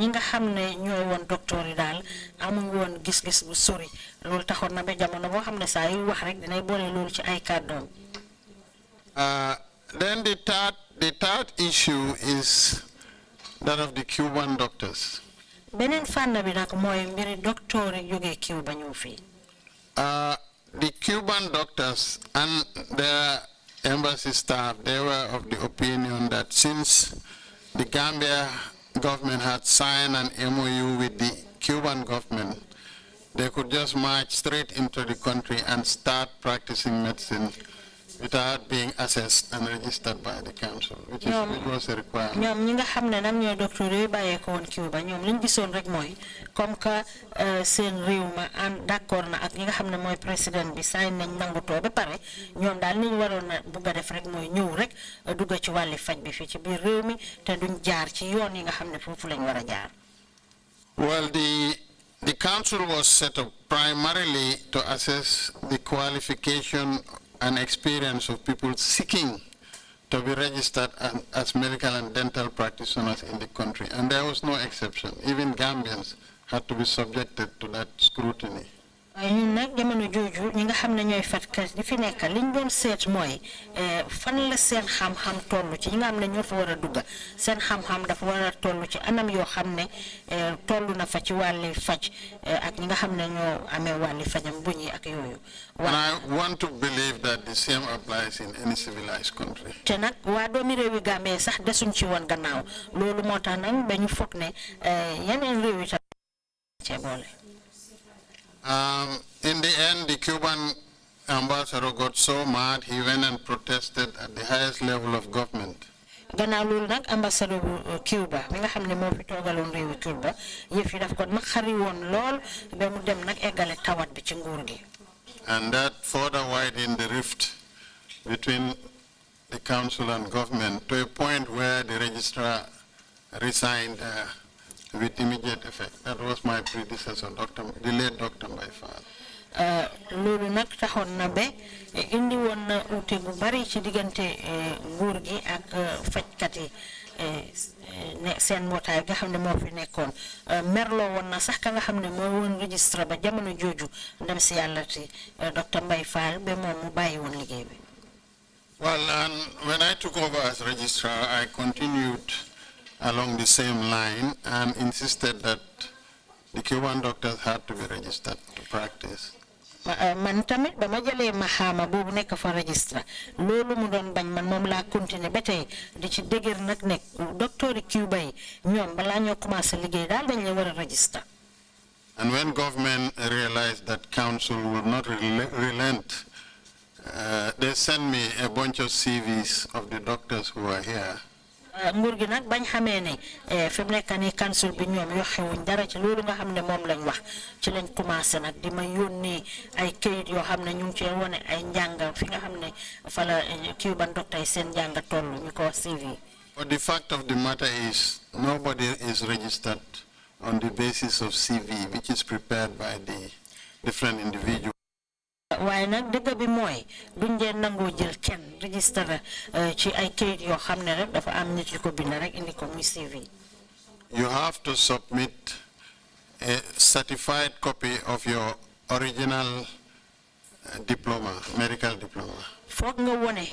ñi nga xam ne ñooy woon docteur yi daal amuñ woon gis-gis bu sori loolu taxoon na ba jamono boo xam ne saa yu wax rek dinay boole loolu ci ay kàddoom. Then the third issue is that of the Cuban doctors. beneen fànn bi nag mooy mbiri docteur yi jógee Cuba ñëw fii. The Cuban doctors and their embassy staff, they were of the opinion that since the Gambia government had signed an MOU with the Cuban government, they could just march straight into the country and start practicing medicine without being assessed and registered by the council, which was a requirement. ñoom ñi nga xam ne nag ñooy docteur yooyu bàyyeekoo woon Cuba ñoom liñ gisoon rek mooy comme que seen réew ma d'accord na ak ñi nga xam ne mooy président bi saa nañ nangutoo ba pare ñoom daal li ñu waroon a bugg a def rek mooy ñëw rek dugg ci wàlli faj bi fii ci biir réew mi te duñ jaar ci yoon yi nga xam ne foofu lañ war a jaar. Well, the council was set up primarily to assess the qualification and experience of people seeking to be registered as medical and dental practitioners in the country, and there was no exception. Even Gambians had to be subjected to that scrutiny. ñun nag jamono jooju ñi nga xam ne ñooy fajkat di fi nekk liñ doon seet mooy fan la seen xam-xam toll ci ñi nga xam ne ñoo fa war a dugga seen xam-xam dafa war a toll ci anam yoo xam ne toll na fa ci wàlli faj ak ñi nga xam ne ñoo amee wàlli fajam buñ yi ak yooyu. And I want to believe that the same applies in any civilized country. te nag waa doomi réewi Gambie sax desuñ ci woon gannaaw loolu moo tax nag ba ñu foog ne yeneen réew yi tam cee boole. In the end, the Cuban ambassador got so mad, he went and protested at the highest level of government. gannaaw loolu nag ambassadeur bu Cuba mi nga xam ne moo fi toogaloon réewi Cuba yëf yi daf ko naqari woon lool ba mu dem nag eggale tawat bi ci nguur gi. And that further widened the rift between the council and government to a point where the registrar resigned with immediate effect. That was my predecessor, the late Dr. Mbaye. loolu nag taxoon na ba indi woon na uute bu bari ci diggante nguur gi ak fajkat yi seen mbootaay nga xam ne moo fi nekkoon merloo woon na sax ka nga xam ne moo woon registre ba jamono jooju ndem si yàlla ti docteur Mbaye Fall ba moom mu bàyyi woon liggéey bi. Well, and when I took over as registrar, I continued along the same line and insisted that the Cuban doctors had to be registered to practice. Man tamit ba ma jëlee maxaama boobu nekk fa registre loolu mu doon bañ man moom laa continuer ba tey di ci dëgër nag nekk docteur yi Cuba yi ñoom balaa ñoo commencé liggéey daal dañ leen war a registre. And when government realized that council would not relent, they sent me a bunch of CVs of the doctors who are here. Nguur gi nag bañ xamee ne fi mu nekk nii council bi ñoom yoxewuñ dara ci loolu nga xam ne moom lañ wax ci lañ commencé nag di ma yónnee ay këyit yoo xam ne ñu ngi cee wone ay njàng fi nga xam ne fa la Cuban docteur yi seen njàng toll ñu ko CV. But the fact of the matter is nobody is registered on the basis of CV, which is prepared by the different individuals. waaye nag dëgg bi mooy duñ dee nangoo jël kenn registre ci ay kayit yoo xam ne rek dafa am nit yu ko bind rek indi ko muy CV. You have to submit a certified copy of your original diploma, medical diploma. foog nga wone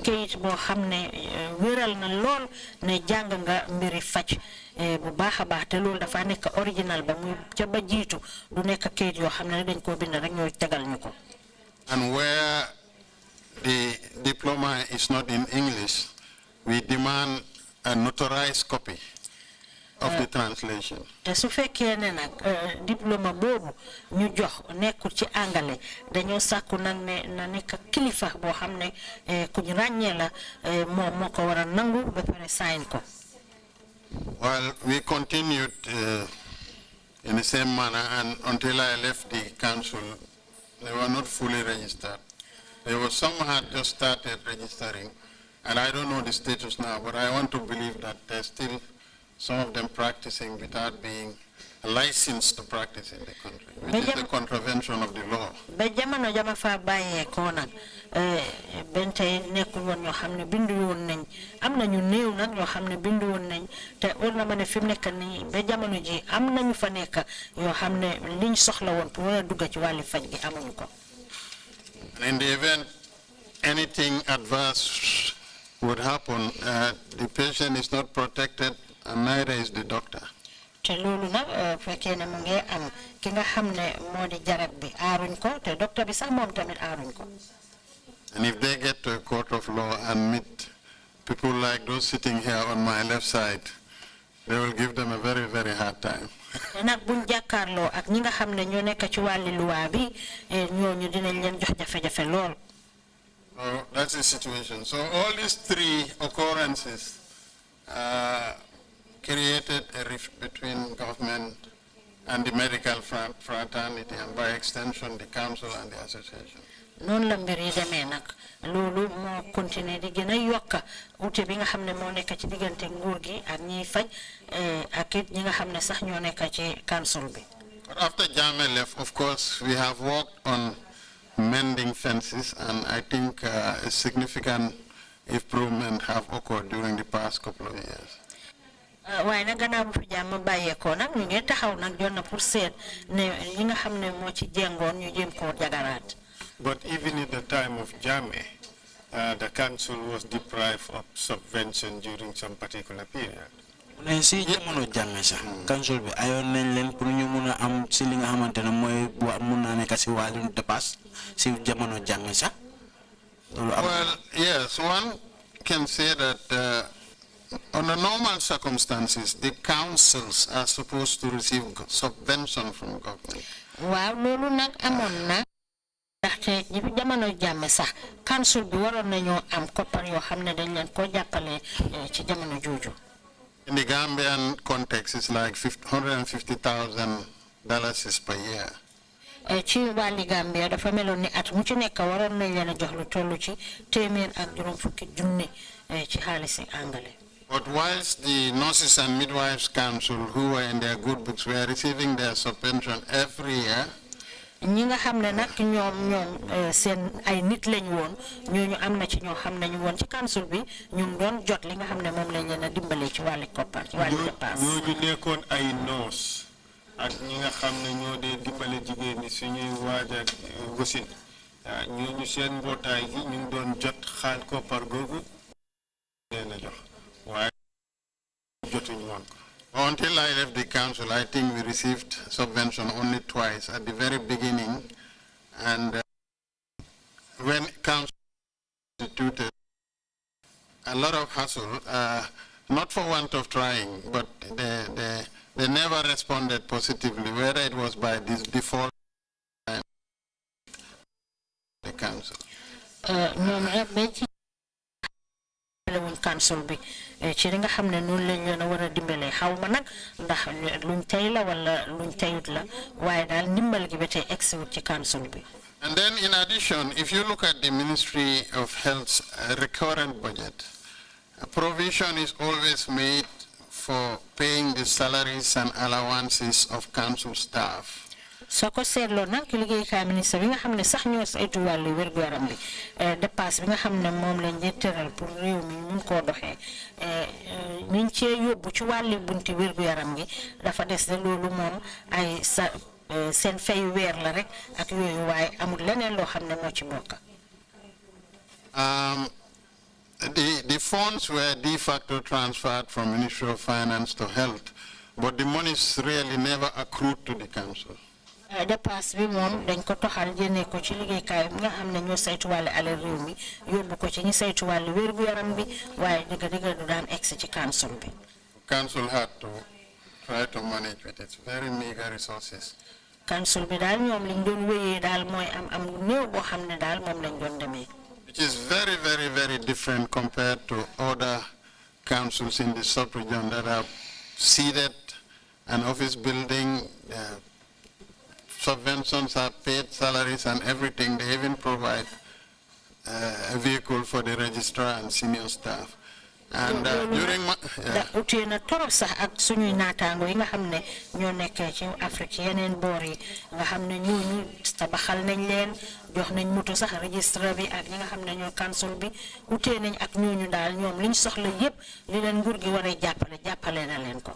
kayit boo xam ne wéral na lool ne jàng nga mbiri faj bu baax a baax te loolu dafa nekk original ba muy ca ba jiitu du nekk kayit yoo xam ne dañ koo bind rek ñooy tegal ñu ko. And where the diploma is not in English, we demand a notarized copy of the translation. te su fekkee ne nag diplôme boobu ñu jox nekkul ci angale dañoo sàkku nag ne na nekk kilifa boo xam ne ku ñu ràññee la moom moo ko war a nangu ba pare sign ko. Well, we continued in the same manner, and until I left the council, they were not fully registered. There was some had just started registering, and I don't know the status now, but I want to believe that there's still some of them practicing without being licensed to practice in the country, which is the contravention of the law. Ba jamono jama fa bàyyee ko nag bente nekkul woon ñoo xam ne bindu woon nañ am nañu néew nag ñoo xam ne bindu woon nañ te war na ma ne fi mu nekk nii ba jamono ji am nañu fa nekk yoo xam ne liñ soxla woon pour war a dugg ci wàllu faj gi amuñu ko. In the event anything adverse would happen, the patient is not protected and neither is the doctor. te loolu nag fekkee ne mu ngi am ki nga xam ne moo di jarab bi aaruñ ko te docteur bi sax moom tamit aaruñ ko. And if they get to a court of law and meet people like those sitting here on my left side, they will give them a very, very hard time. te nag buñ jàkkaarloo ak ñi nga xam ne ñoo nekk ci wàlli luwaa bi ñooñu dinañ leen jox jafe-jafe lool. So that's the situation. So all these three occurrences created a rift between government and the medical fraternity, and by extension the council and the association. noonu la mbir yi demee nag loolu moo continuer di gën a yokk ute bi nga xam ne moo nekk ci diggante nguur gi ak ñiy faj ak it ñi nga xam ne sax ñoo nekk ci council bi. But after Jammeh left, of course, we have worked on mending fences, and I think a significant improvement have occurred during the past couple of years. waaye nag gannaaw bu fi jàmm bàyyeekoo nag ñu ngi taxaw nag jot na pour seet ne li nga xam ne moo ci jéngoon ñu jéem koo jagaraat. But even at the time of Jammeh, the council was deprived of subvention during some particular period. ne si jamono Jammeh sax council bi ayoon nañ leen pour ñu mun a am si li nga xamante ne mooy mun naa nekk si wàllum dépasse si jamono Jammeh sax loolu am. Well, yes, one can say that under normal circumstances, the councils are supposed to receive subvention from government. waaw loolu nag amoon na ndaxte jamono Jammeh sax council bi waroon nañoo am koppar yoo xam ne dañ leen koo jàppale ci jamono jooju. In the Gambian context, it's like $150,000 per year. ci wàlli Gambia dafa meloon ni at mu ci nekk waroon nañ leen a jox lu toll ci téeméer ak juróom fukki junne ci xaalisi angale. But whilst the Nurses and Midwives Council, who were in their good books, were receiving their subvention every year, ñi nga xam ne nag ñoom seen ay nit lañ woon ñooñu am na ci ñoo xam ne ñu woon ci council bi ñu ngi doon jot li nga xam ne moom lañ leen a dimbalee ci wàllu koppar ci wàllu dépasse. ñooñu nekkoon ay noos ak ñi nga xam ne ñoo dee dimbale jigéen ñi suñuy waaj a wasin ñooñu seen mbootaay gi ñu ngi doon jot xaal koppar googu leen a jox waaye jotuñu woon ko. Until I left the council, I think we received subvention only twice, at the very beginning and when council instituted, a lot of hassle, not for want of trying, but they never responded positively, whether it was by this default the council. Council bi ci li nga xam ne noonu lañ leen a war a dimbalee xaw ma nag ndax luñ tey la wala luñ teyut la waaye daal ndimbal gi ba tey egsiwut ci council bi. And then in addition, if you look at the Ministry of Health's recurrent budget, a provision is always made for paying the salaries and allowances of council staff. soo ko seetloo nag liggéeykaay ministre bi nga xam ne sax ñoo saytu wàllu wér-gu-yaram bi dépasse bi nga xam ne moom lañ di tëral pour réew mi mun koo doxee niñ cee yóbbu ci wàllu bunti wér-gu-yaram gi dafa des de loolu moom ay seen fay weer la rek ak yooyu waaye amul leneen loo xam ne moo ci bokk. The funds were de facto transferred from Ministry of Finance to Health, but the monies really never accrued to the council. Dépasse bi moom dañ ko toxal jëne ko ci liggéeykaay bi nga xam ne ñoo saytu wàllu alal réew mi yóbbu ko ci ñi saytu wàllu wér-gu-yaram bi waaye dëgg du daan egsi ci council bi. Council had to try to manage with its very meager resources. Council bi daal ñoom liñ doon wéyee daal mooy am lu néew boo xam ne daal moom lañ doon demee. Which is very, very, very different compared to other councils in the sub-region that have seeded an office building, subventions are paid, salaries and everything. They even provide a vehicle for the registrar and senior staff. And during my... utee na torop sax ak suñuy naataango yi nga xam ne ñoo nekkee ci Afrique yeneen boor yi nga xam ne ñooñu tabaxal nañ leen jox nañ moto sax registre bi ak ñi nga xam ne ñoo council bi utee nañ ak ñooñu daal ñoom liñ soxla yépp li leen nguur gi war a jàppale na leen ko.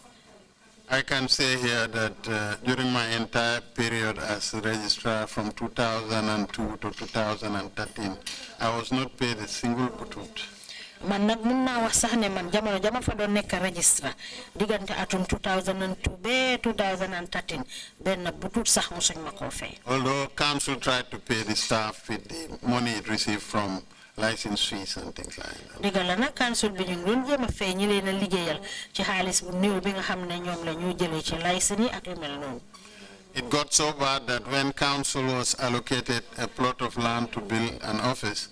I can say here that during my entire period as registrar from 2002 to 2013, I was not paid a single butut. Man nag mun naa wax sax ne man jamono jama fa doon nekk registre diggante atum 2002 ba 2013 benn butut sax musuñ ma koo fay. Although council tried to pay the staff with the money it received from license fees and things like that. Digal la nag council bi ñu doon jéem a fay ñi leen a liggéeyal ci xaalis bu néew bi nga xam ne ñoom la ñu jëlee ci license yi ak yu mel noonu. It got so bad that when council was allocated a plot of land to build an office,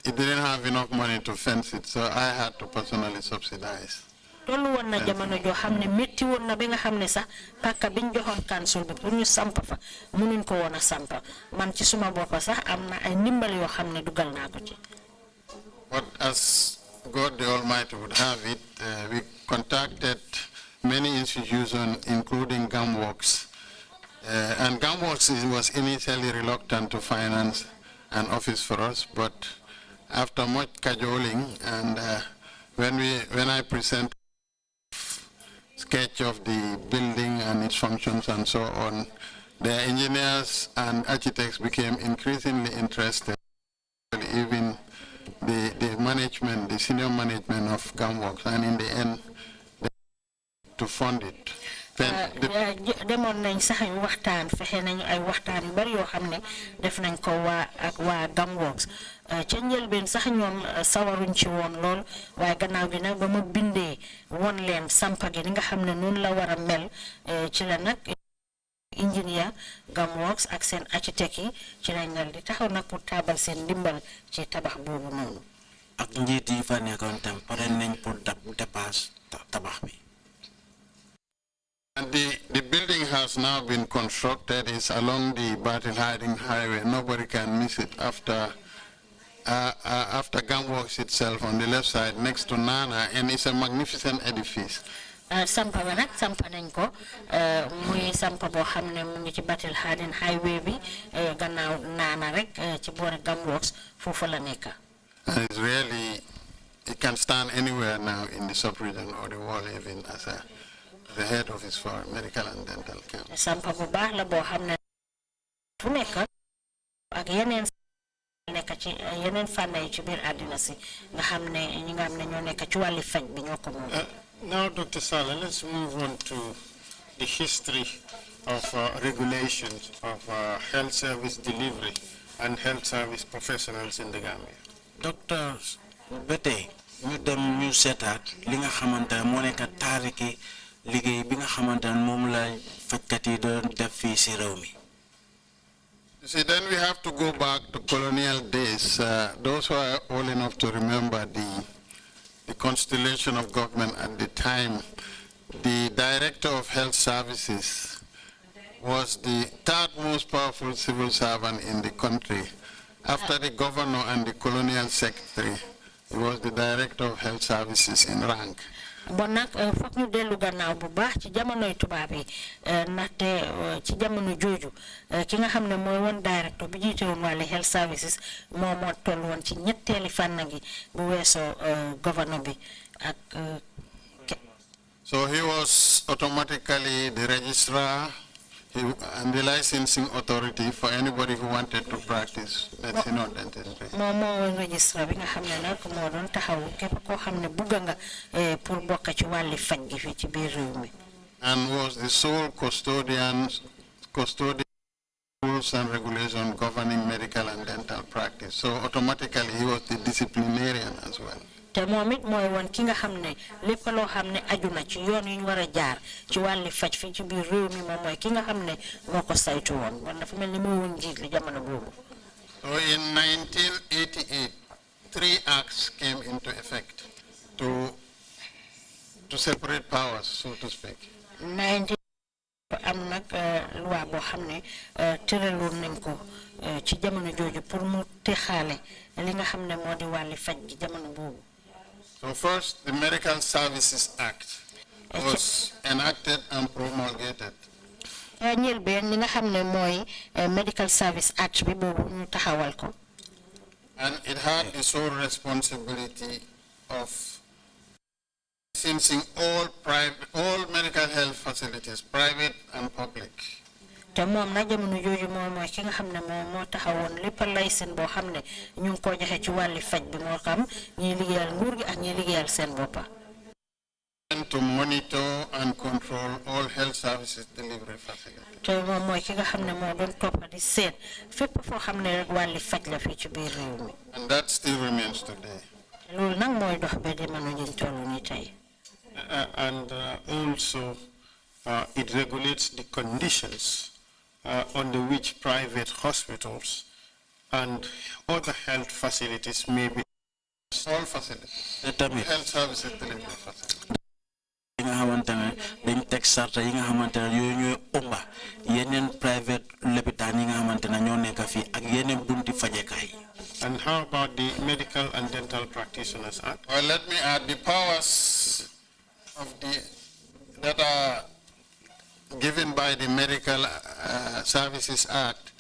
it didn't have enough money to fence it, so I had to personally subsidize. Tollu woon na jamono joo xam ne métti woon na bi nga xam ne sax pàkka biñ joxoon council bi pour ñu samp fa mënuñ ko woon a sampa man ci suma boppa sax am na ay ndimbal yoo xam ne dugal naa ko ci. But as God the Almighty would have it, we contacted many institutions, including Gamworks, and Gamworks was initially reluctant to finance an office for us, but after much cajoling and when I present sketch of the building and its functions and so on, the engineers and architects became increasingly interested. Even the management, the senior management of Gamworks, and in the end, to fund it. Demoon nañ sax ay waxtaan fexe nañ ay waxtaan yu bari yoo xam ne def nañ ko waa Gamworks ca njëlbeen sax ñoom sawaruñ ci woon lool waaye gannaaw gi nag ba ma bindee won leen sampa gi ni nga xam ne noonu la war a mel ci la nag ingénieur Gamworks ak seen architecte yi ci lañ dal di taxaw nag pour taabal seen ndimbal ci tabax boobu noonu. ak njiit yi fa nekkoon tam pare nañ pour dépasse tabax bi. And the building has now been constructed. It's along the Battle Hiding Highway. Nobody can miss it after Gamworks itself on the left side next to Nana, and it's a magnificent edifice. sampa ba nag sampa nañ ko muy sampa boo xam ne mu ngi ci Battle Harden highway bi gannaaw naana rek ci boori Gamworks foofu la nekk. And it's really, it can stand anywhere now in the sub-region or the world, even as the head office for medical and dental camp. sampa bu baax la boo xam ne fu nekk ak yeneen nekk ci yeneen fànn yi ci biir àddina si nga xam ne ñi nga xam ne ñoo nekk ci wàlli faj bi ñoo ko moom. Now, Dr. Sala, let's move on to the history of regulations of health service delivery and health service professionals in the Gambia. Doctor Bete, ñu dem ñu seetaat li nga xamante ne moo nekk taariki liggéey bi nga xamante ne moom la fajkat yi doon def fii si réew mi. You see, then we have to go back to colonial days. Those who are old enough to remember the constellation of government at the time, the director of health services was the third most powerful civil servant in the country. After the governor and the colonial secretary, he was the director of health services in rank. bon nag foog ñu dellu gannaaw bu baax ci jamonoy tubaab yi ndaxte ci jamono jooju ki nga xam ne mooy woon directeur bi jiite woon wàllu health services moo toll woon ci ñetteeli fànn gi bu weesoo gouverneur bi ak. So he was automatically the registrar and the licensing authority for anybody who wanted to practice medicine or dentistry. moo registrar bi nga xam ne nag moo doon taxaw képp koo xam ne bugg nga pour bokk ci wàlli faj gi fii ci biir réew mi. And was the sole custodian rules and regulations governing medical and dental practice. So automatically he was the disciplinarian as well. te moom it mooy woon ki nga xam ne lépp loo xam ne aju na ci yoon yu ñu war a jaar ci wàlli faj fii ci biir réew mi moom mooy ki nga xam ne moo ko saytu woon bon dafa mel ni moo woon njiit li jamono boobu. So in 1988, 3 acts came into effect to separate powers, so to speak. am nag loi boo xam ne tëraloon nañ ko ci jamono jooju pour mu texaale li nga xam ne moo di wàlli faj gi jamono boobu. So first, the Medical Services Act was enacted and promulgated. ñeel benn li nga xam ne mooy Medical Service Act bi boobu ñu taxawal ko. And it had the sole responsibility of licensing all medical health facilities, private and public. te moom nag jamono jooju moom mooy ki nga xam ne moom moo taxawoon lépp licence boo xam ne ñu ngi ko joxe ci wàlli faj bi moo xam ñiy liggéeyal nguur gi ak ñiy liggéeyal seen boppa. And to monitor and control all health services delivery facilities. te moom mooy ki nga xam ne moo doon toppa di seet fépp foo xam ne rek wàlli faj la fii ci biir réew mi. And that still remains today. loolu nag mooy dox ba jamono jiñ toll nii tey. And also it regulates the conditions under which private hospitals and other health facilities may be. All facilities. Health services delivery facilities. yi nga xamante ne dañ teg sarta yi nga xamante ne yooyu ñooy ëmba yeneen private lopitaan yi nga xamante ne ñoo nekk fii ak yeneen bunti fajekaay. And how about the Medical and Dental Practitioners Act? Well, let me add the powers that are given by the Medical Services Act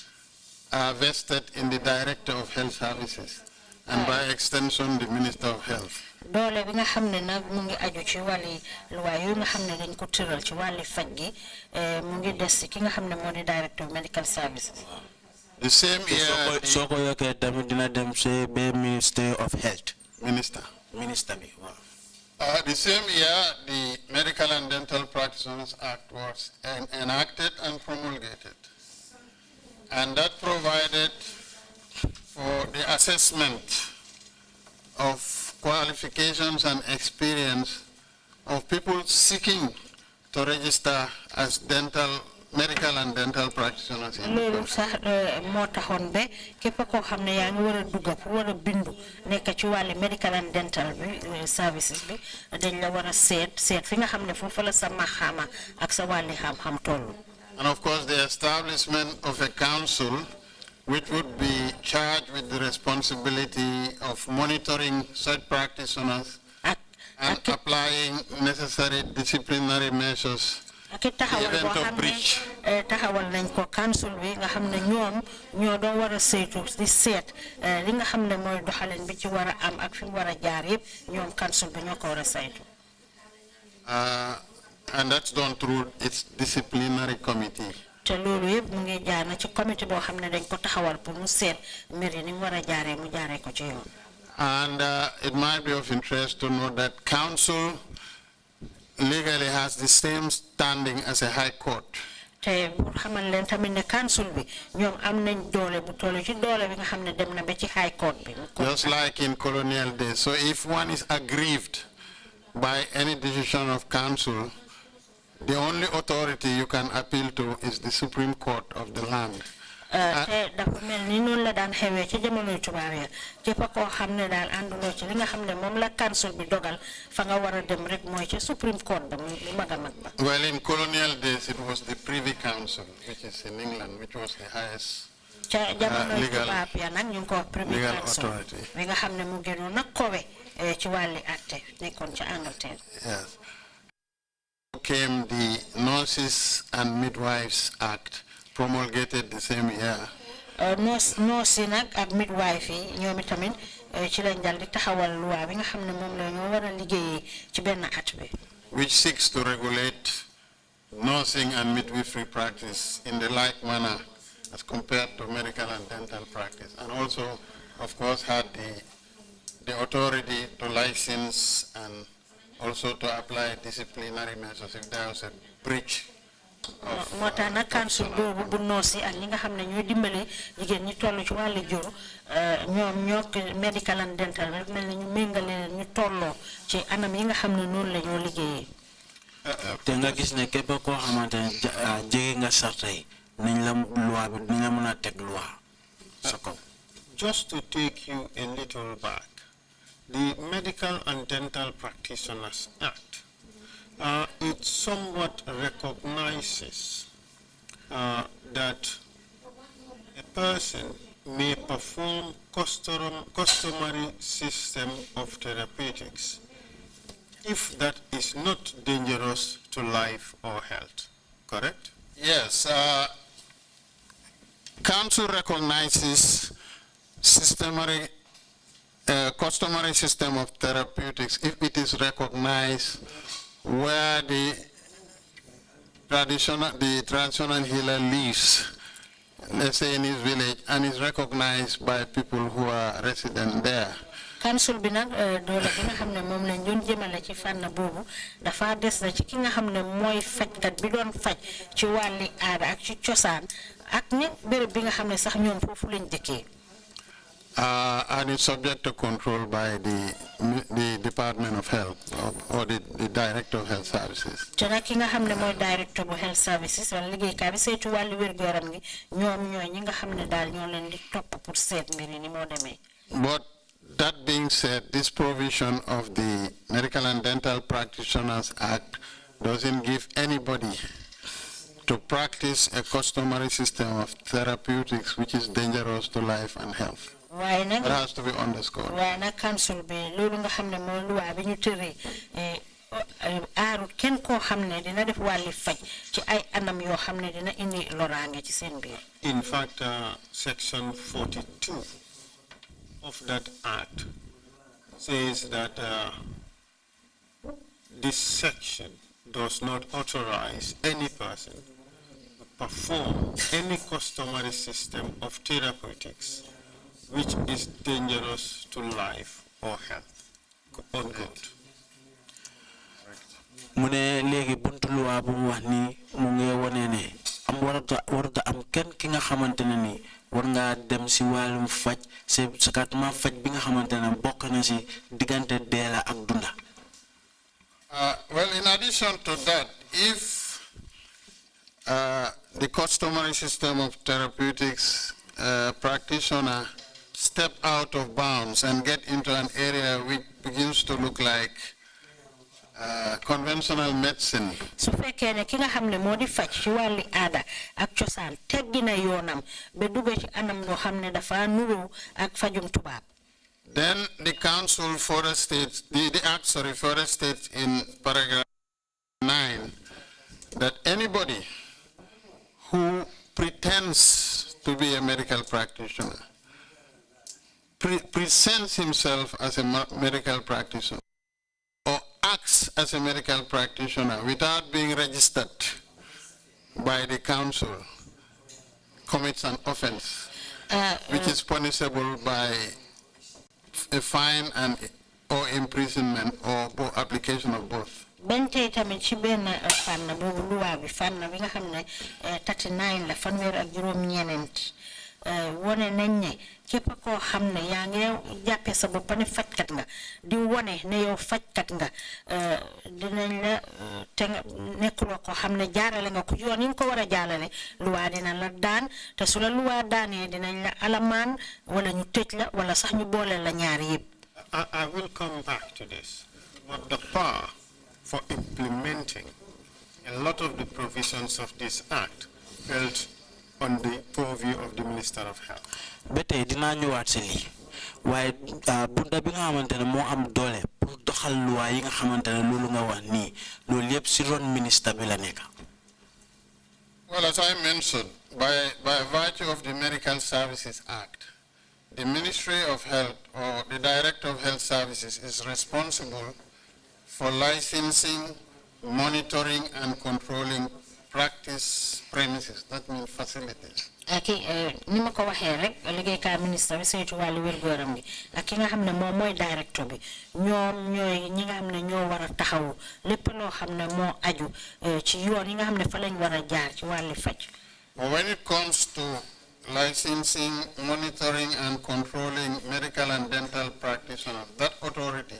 are vested in the Director of Health Services and by extension the Minister of Health. doole bi nga xam ne nag mu ngi aju ci wàlli luwaay yooyu nga xam ne dañ ko tëral ci wàlli faj gi mu ngi des ki nga xam ne moo di Director of Medical Services. The same year. soo ko yokkee tamit dina dem see ba Minister of Health. Minister bi waaw. The same year, the Medical and Dental Practitioners Act was enacted and promulgated. And that provided for the assessment of qualifications and experience of people seeking to register as medical and dental practitioners in the loolu sax moo taxoon ba képp koo xam ne yaa ngi war a dugga pour war a bindu nekk ci wàlli medical and dental bi services bi dañ la war a seet fi nga xam ne foofu la sa maxaama ak sa wàlli xam-xam tollu. And of course the establishment of a council which would be charged with the responsibility of monitoring such practitioners And applying necessary disciplinary measures. Event of breach. Taxawal nañ ko council bi nga xam ne ñoom ñoo doon war a saytu di seet li nga xam ne mooy doxalin bi ci war a am ak fi mu war a jaar yëpp ñoom council bi ñoo ko war a saytu. And that's done through its disciplinary committee. te loolu yëpp mu ngi jaar na ci comité boo xam ne dañ ko taxawal pour mu seet mbir yi ni mu war a jaaree mu jaaree ko ci yoon. And it might be of interest to know that council legally has the same standing as a high court. te pour xamal leen tamit ne council bi ñoom am nañ doole bu toll ci doole bi nga xam ne dem na ba ci high court bi. Just like in colonial days. So if one is aggrieved by any decision of council, the only authority you can appeal to is the Supreme Court of the land. te dafa mel ni noonu la daan xewee ci jamonoy tubaab ya képp koo xam ne daal ànduloo ci li nga xam ne moom la council bi dogal fa nga war a dem rek mooy ci Supreme Court ba mu mag a mag ba. Well, in colonial days, it was the Privy Council, which is in England, which was the highest ca jamonoy tubaab ya nag ñu ngi ko wax Privy legal Council authority. bi nga xam ne mu gënoon nag kowe ci wàlli àtte nekkoon ca Angleterre. Yes. Came the Nurses and Midwives Act, promulgated the same year. Nurse nag ak midwife yi ñoom itamit ci lañ dal di taxawal loi bi nga xam ne moom la ñoo war a liggéeyee ci benn at bi. Which seeks to regulate nursing and midwifery practice in the like manner as compared to medical and dental practice, and also, of course, had the authority to license and also to apply disciplinary measures if there was a breach. moo tax nag council boobu bu noosi ak ñi nga xam ne ñooy dimbale jigéen ñi toll ci wàllu jur ñoom ñoo medical and dental rek mel ni ñu méngale leen ñu tolloo ci anam yi nga xam ne noonu la ñoo liggéeyee. te nga gis ne képp koo xamante ne jege nga sarta yi nañ la loi bi nañ la mën a teg loi sa kaw. Just to take you a little back, the Medical and Dental Practitioners Act, it somewhat recognizes that a person may perform customary system of therapeutics if that is not dangerous to life or health, correct? Yes. Council recognizes customary system of therapeutics if it is recognized where the traditional healer lives, let's say in his village, and is recognized by people who are resident there. council bi nag doole bi nga xam ne moom lañ doon jëmale ci fànn boobu dafa des na ci ki nga xam ne mooy fajkat bi doon faj ci wàlli aada ak ci cosaan ak ñi béréb bi nga xam ne sax ñoom foofu lañ dëkkee. And it's subject to control by the Department of Health or the Director of Health Services. te nag ki nga xam ne mooy Director bu Health Services wala liggéeykat bi saytu wàllu wér-gu-yaram gi ñoom ñooy ñi nga xam ne daal ñoo leen di topp pour seet mbir yi ni moo demee. But that being said, this provision of the Medical and Dental Practitioners Act doesn't give anybody to practice a customary system of therapeutics which is dangerous to life and health. waaye nag That has to be underscored. waaye nag council bi loolu nga xam ne mooy loi bi ñu tëree aarut kenn koo xam ne dina def wàlli faj ci ay anam yoo xam ne dina indi loraange ci seen biir. In fact, Section 42 of that act says that this section does not authorize any person to perform any customary system of therapeutics which is dangerous to life or health. Unquote. mu ne léegi buntu loi bu mu wax ni mu ngi wone ne am warata am kenn ki nga xamante ne ni war ngaa dem si wàllum faj sakatuma faj bi nga xamante ne bokk na si diggante deela ak dunda. Well, in addition to that, if the customary system of therapeutics practitioner step out of bounds and get into an area which begins to look like conventional medicine. su fekkee ne ki nga xam ne moo di faj ci wàlli aada ak cosaan teggi na yoonam ba dugg ci anam loo xam ne dafa nuroo ak fajum tubaab. Then the council further states, the act further states in paragraph 9 that anybody who pretends to be a medical practitioner, presents himself as a medical practitioner, or acts as a medical practitioner without being registered by the council, commits an offense, which is punishable by a fine and or imprisonment or application of both. Bente tamit ci ben fanna bobu loi bi fanna bi nga xamne 39 la fanwer ak juroom ñenent woné nañ né képp ko xamne ya nga jappé sa bop né fajkat nga di woné né yow fajkat nga dinañ la té nekkulo ko xamne jaarale nga ko yoon yi ko wara jaalale loi dina la daan té su la loi daané dinañ la alaman wala ñu tejj la wala sax ñu bolé la ñaar yépp. I will come back to this, but the power for implementing a lot of the provisions of this act felt on the purview of the Minister of Health. Bete dina ñëwaat ci li waye bunda bi nga xamantene mo am doole pour doxal loi yi nga xamantene lolu nga wax ni lolu yépp ci ron ministre bi la nekk. Well, as I mentioned, by virtue of the Medical Services Act, the Ministry of Health or the Director of Health Services is responsible for licensing, monitoring, and controlling practice premises, that means facilities. Aki ni ma ko waxee rek liggéeykaay ministre bi saytu wàllu wér-gu-yaram bi ak ki nga xam ne moom mooy directeur bi ñoom ñooy ñi nga xam ne ñoo war a taxawu lépp loo xam ne moo aju ci yoon yi nga xam ne fa lañ war a jaar ci wàllu faj. But when it comes to licensing, monitoring, and controlling medical and dental practitioners, that authority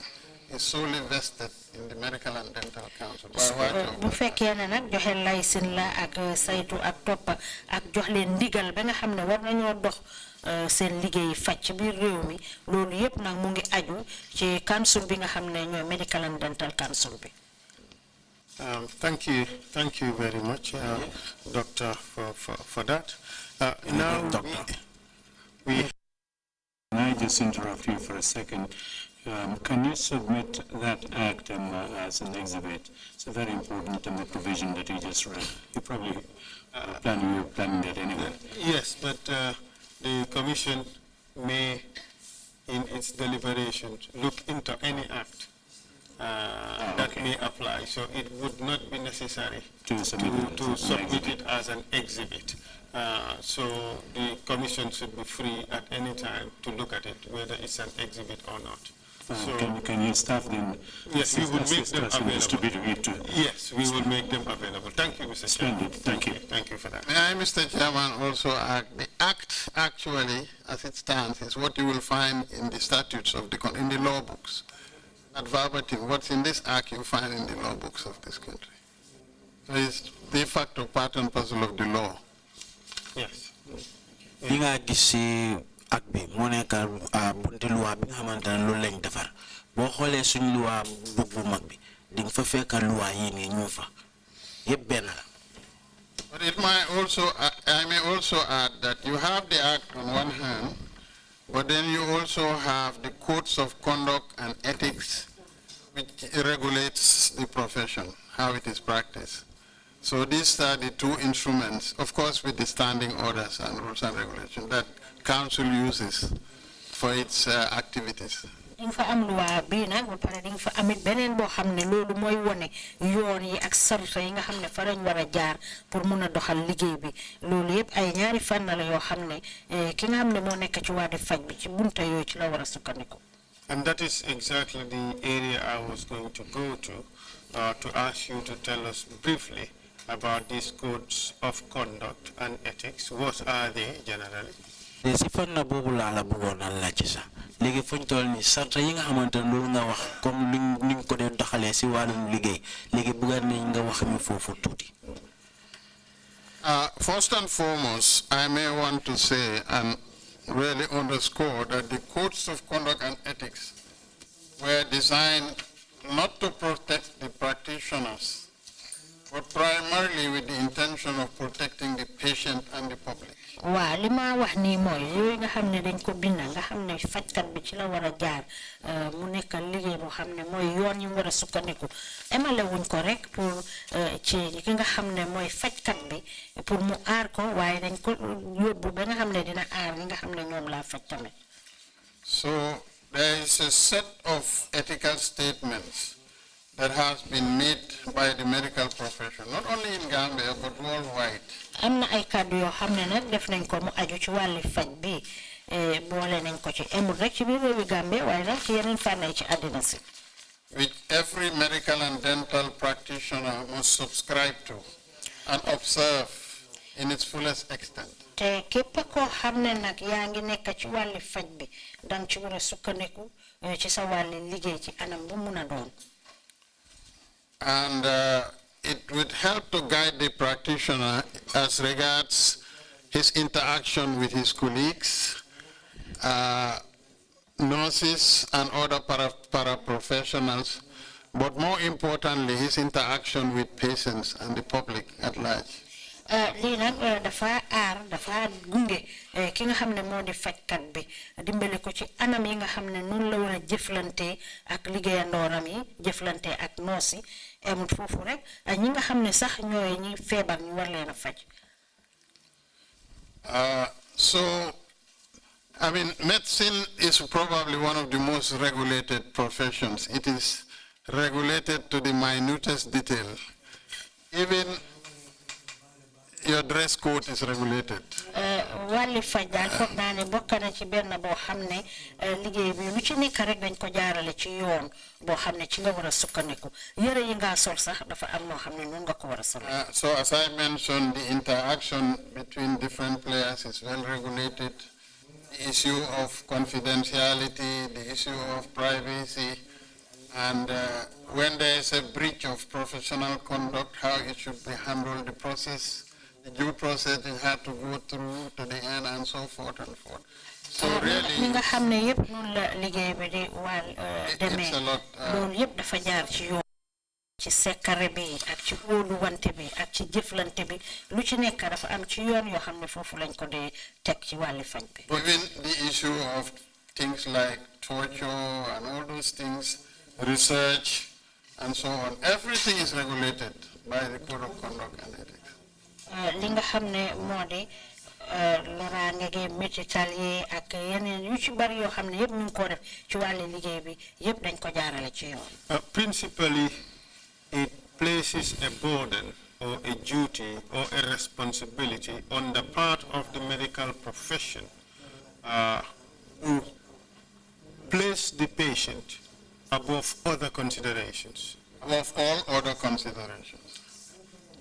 is solely vested in the Medical and Dental Council. Bu fekkee ne nag joxe licence la ak saytu ak topp ak jox leen ndigal ba nga xam ne war nañoo dox seen liggéey faj ci biir réew mi loolu yépp nag mu ngi aju ci council bi nga xam ne ñooy Medical and Dental Council bi. Thank you very much, Doctor, for that. Now, Can I just interrupt you for a second? Can you submit that act as an exhibit? It's a very important provision that you just read. You probably planning that anyway. yes, but the Commission may, in its deliberations, look into any act that may apply. So it would not be necessary To submit it as an exhibit. So the Commission should be free at any time to look at it, whether it's an exhibit or not. So Can you staff them? yes, we will make them available. To Yes, we will make them available. Thank you, Mr. Chairman. Splendid. Thank you. Thank you for that. May I, Mr. Chairman, also add, the act actually, as it stands, is what you will find in the statutes of in the law books. Not verbatim, what's in this act you find in the law books of this country. So it's de facto part and parcel of the law. Yes. Li nga gis ci ak bi mo nekk bunte loi bi nga xamantene loolu lañ defar boo xoolee suñ loi bu mag bi di nga fa fekk loi yi ni ñu fa yépp benn la. But it might also, I may also add that you have the act on one hand, but then you also have the codes of conduct and ethics, which regulates the profession, how it is practiced. So these are the two instruments, of course with the standing orders and rules and regulations that council uses for its activities. Ding fa am loi bi nak ba pare ding fa amit benen bo xamne lolu moy woné yoon yi ak sarta yi nga xamne fa lañ wara jaar pour mëna doxal liggéey bi lolu yépp ay ñaari fan la yo xamne ki nga xamne mo nekk ci wadi faj bi ci bunta yo ci la wara sukkandiko. And that is exactly the area I was going to go to ask you to tell us briefly about these codes of conduct and ethics. What are they generally? de si fan na boobu laa la bëggoon a laaj sax léegi fuñ toll ni sarta yi nga xamante ne loolu nga wax comme niñ ko dee doxalee si wàllum liggéey léegi bëggoon nañ nga wax ñu foofu tuuti. First and foremost, I may want to say and really underscore that the codes of conduct and ethics were designed not to protect the practitioners but primarily with the intention of protecting the patient and the public. waa li ma wax nii mooy yooyu nga xam ne dañ ko bind nga xam ne fajkat bi ci la war a jaar mu nekk liggéey boo xam ne mooy yoon yi mu war a sukkandiku emale wuñ ko rek pour ci ki nga xam ne mooy fajkat bi pour mu aar ko waaye dañ ko yóbbu ba nga xam ne dina aar li nga xam ne ñoom laa faj tamit. So there is a set of ethical statements that has been made by the medical profession, not only in Gambia but worldwide. am na ay kàddu yoo xam ne nag def nañ ko mu aju ci wàllu faj bi boole nañ ko ci emul rek ci biir réewi Gambie waaye nag ci yeneen fànn yi ci àddina si. Which every medical and dental practitioner must subscribe to and observe in its fullest extent. te képp koo xam ne nag yaa ngi nekk ci wàllu faj bi dang ci war a sukkandiku ci sa wàllu liggéey ci anam bu mun a doon. And it would help to guide the practitioner as regards his interaction with his colleagues, nurses and other paraprofessionals, but more importantly, his interaction with patients and the public at large. lii nag dafa aar dafa gunge ki nga xam ne moo di fajkat bi dimbale ko ci anam yi nga xam ne noonu la war a jëflante ak liggéeyandooram yi jëflante ak noos yi amut foofu rek ñi nga xam ne sax ñooy ñi feebar ñu war leen a faj. So, I mean, medicine is probably one of the most regulated professions. It is regulated to the minutest detail. Even your dress code is regulated. wàlli faj daal foog naa ne bokk na ci benn boo xam ne liggéey bi lu ci nekk rek dañ ko jaarale ci yoon boo xam ne ci nga war a sukkandiku yëre yi nga sol sax dafa am noo xam ne noonu nga ko war a sol. So as I mentioned, the interaction between different players is well regulated. The issue of confidentiality, the issue of privacy, and when there is a breach of professional conduct, how it should be handled, the process, the due process you have to go through to the end, and so forth and forth. So really, nga xam ne yëpp noonu la liggéey bi di wàll demee loolu yëpp dafa jaar ci yoon ci sekkare bi ak ci wóoluwante bi ak ci jëflante bi lu ci nekk dafa am ci yoon yoo xam ne foofu lañ ko dee teg ci wàlli faj bi. even the issue of things like torture and all those things, research and so on, everything is regulated by the Code of Conduct and Ethics. li nga xam ne moo di loraange gi métital yi ak yeneen yu ci bari yoo xam ne yëpp ñu ngi ko def ci wàllu liggéey bi yëpp dañ ko jaarale ci yoon. Principally, it places a burden or a duty or a responsibility on the part of the medical profession to place the patient above other considerations. Above all other considerations.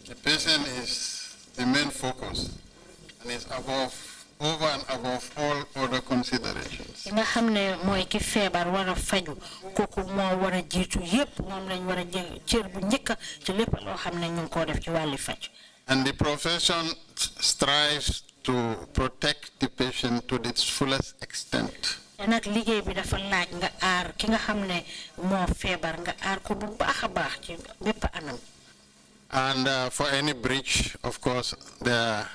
The patient is the main focus and is over and above all other considerations. nga xam ne mooy ki feebar war a faju kooku moo war a jiitu yëpp moom lañ war a cër bu njëkk ci lépp loo xam ne ñu ngi koo def ci wàllu faj. And the profession strives to protect the patient to its fullest extent. te nag liggéey bi dafa laaj nga aar ki nga xam ne moo feebar nga aar ko bu baax a baax ci bépp anam. And for any breach, of course, there are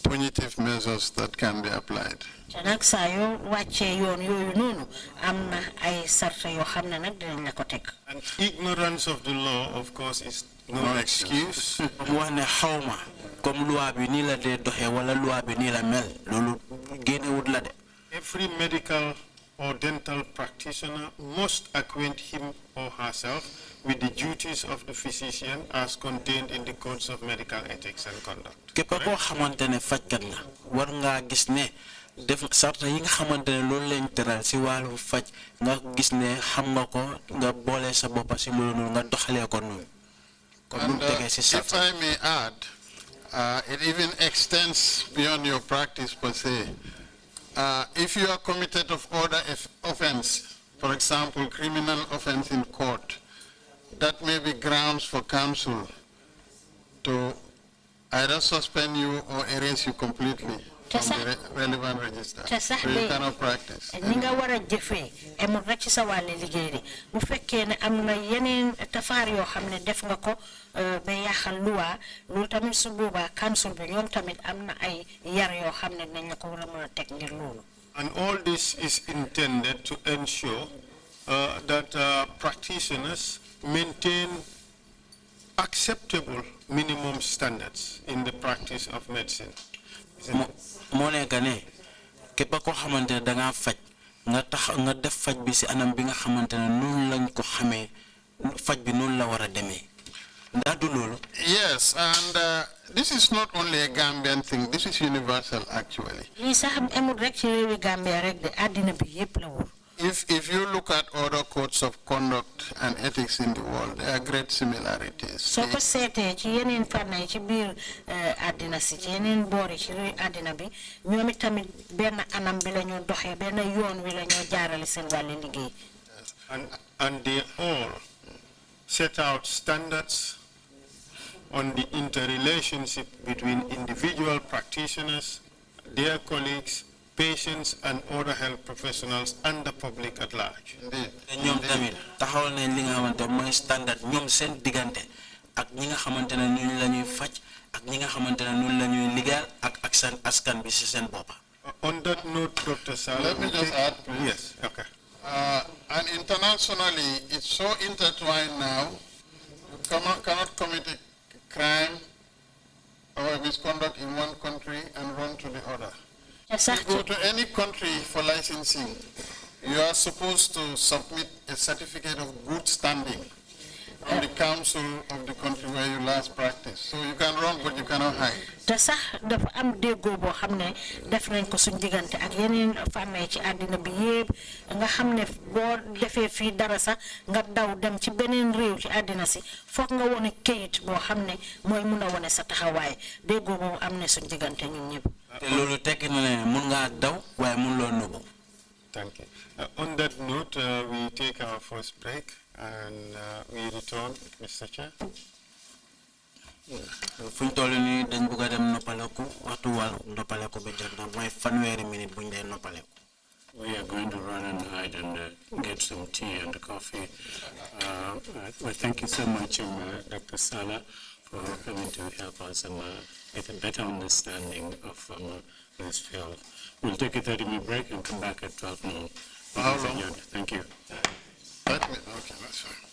punitive measures that can be applied. te nag saa yoo wàccee yoon yooyu noonu am na ay sarta yoo xam ne nag dinañ la ko teg. And ignorance of the law, of course, is no excuse. mu wax ne xawma comme loi bi nii la dee doxee wala loi bi nii la mel loolu génnewut la de. Every medical or dental practitioner must acquaint him or herself with the duties of the physician as contained in the codes of medical ethics and conduct. képp koo xamante ne fajkat nga war ngaa gis ne def sarta yi nga xamante ne loolu lañ teral si wàllu faj nga gis ne xam nga ko nga boole sa boppa si loolu noonu nga doxalee ko noonu. And if I may add, it even extends beyond your practice per se. If you are committed of other offense, for example, criminal offense in court, that may be grounds for counsel to either suspend you or erase you completely from the relevant register. So you cannot practice. ni nga war a jëfee amul rek ci sa wàlli liggéey de bu fekkee ne am na yeneen tafaar yoo xam ne def nga ko ba yàqal luwaa loolu tamit su boobaa council bi ñoom tamit am na ay yar yoo xam ne nañ la ko war a mën a teg ngir loolu. And all this is intended to ensure that practitioners maintain acceptable minimum standards in the practice of medicine. moo nekk ne képp koo xamante ne da ngaa faj nga tax nga def faj bi si anam bi nga xamante ne noonu lañ ko xamee faj bi noonu la war a demee ndax du loolu. Yes, and this is not only a Gambian thing, this is universal actually. lii sax amul rek ci réewi Gambia rek de àddina bi yépp la wër. If you look at other codes of conduct and ethics in the world, there are great similarities. soo ko seetee ci yeneen fànn yi ci biir àddina si ci yeneen boori ci àddina bi ñoom tamit benn anam bi la ñoo doxee benn yoon wi la ñoo jaarale seen wàlli liggéey. And they all set out standards on the interrelationship between individual practitioners, their colleagues, patients and other health professionals and the public at large. ñoom tamit taxawal nañ li nga xamante mooy standard ñoom seen diggante ak ñi nga xamante ne ñun la ñuy faj ak ñi nga xamante ne ñun la ñuy liggéeyal ak seen askan bi si seen boppa. On that note, Dr. Sala, Let me just add, please. Yes, okay. And internationally, it's so intertwined now, you cannot commit a crime or a misconduct in one country and run to the other. You go to any country for licensing, you are supposed to submit a certificate of good standing on the council of the country where you last practiced. So you can run, but you cannot hide. te sax dafa am déggoo boo xam ne def nañ ko suñ diggante ak yeneen fànn ci àddina bi yépp nga xam ne boo defee fii dara sax nga daw dem ci beneen réew ci àddina si foog nga wone kayit boo xam ne mooy mun a wone sa taxawaay déggoo boobu am ne suñ diggante ñun ñëpp. te loolu tekki na ne mun ngaa daw waaye mun loo nëbbu. Thank you. On that note, we take our first break and we return, Mr. Chair. fuñ toll nii dañ bëgg a dem noppaleku waxtu wàll noppaleku bi jot na mooy fanweeri minute buñ dee noppaleku. We are going to run and hide and get some tea and coffee. Well, thank you so much, Dr. Sala, for coming to help us and get a better understanding of this field. We'll take a 30-minute break and come back at 12 noon. How long? Thank you. 5 minutes, okay, that's fine.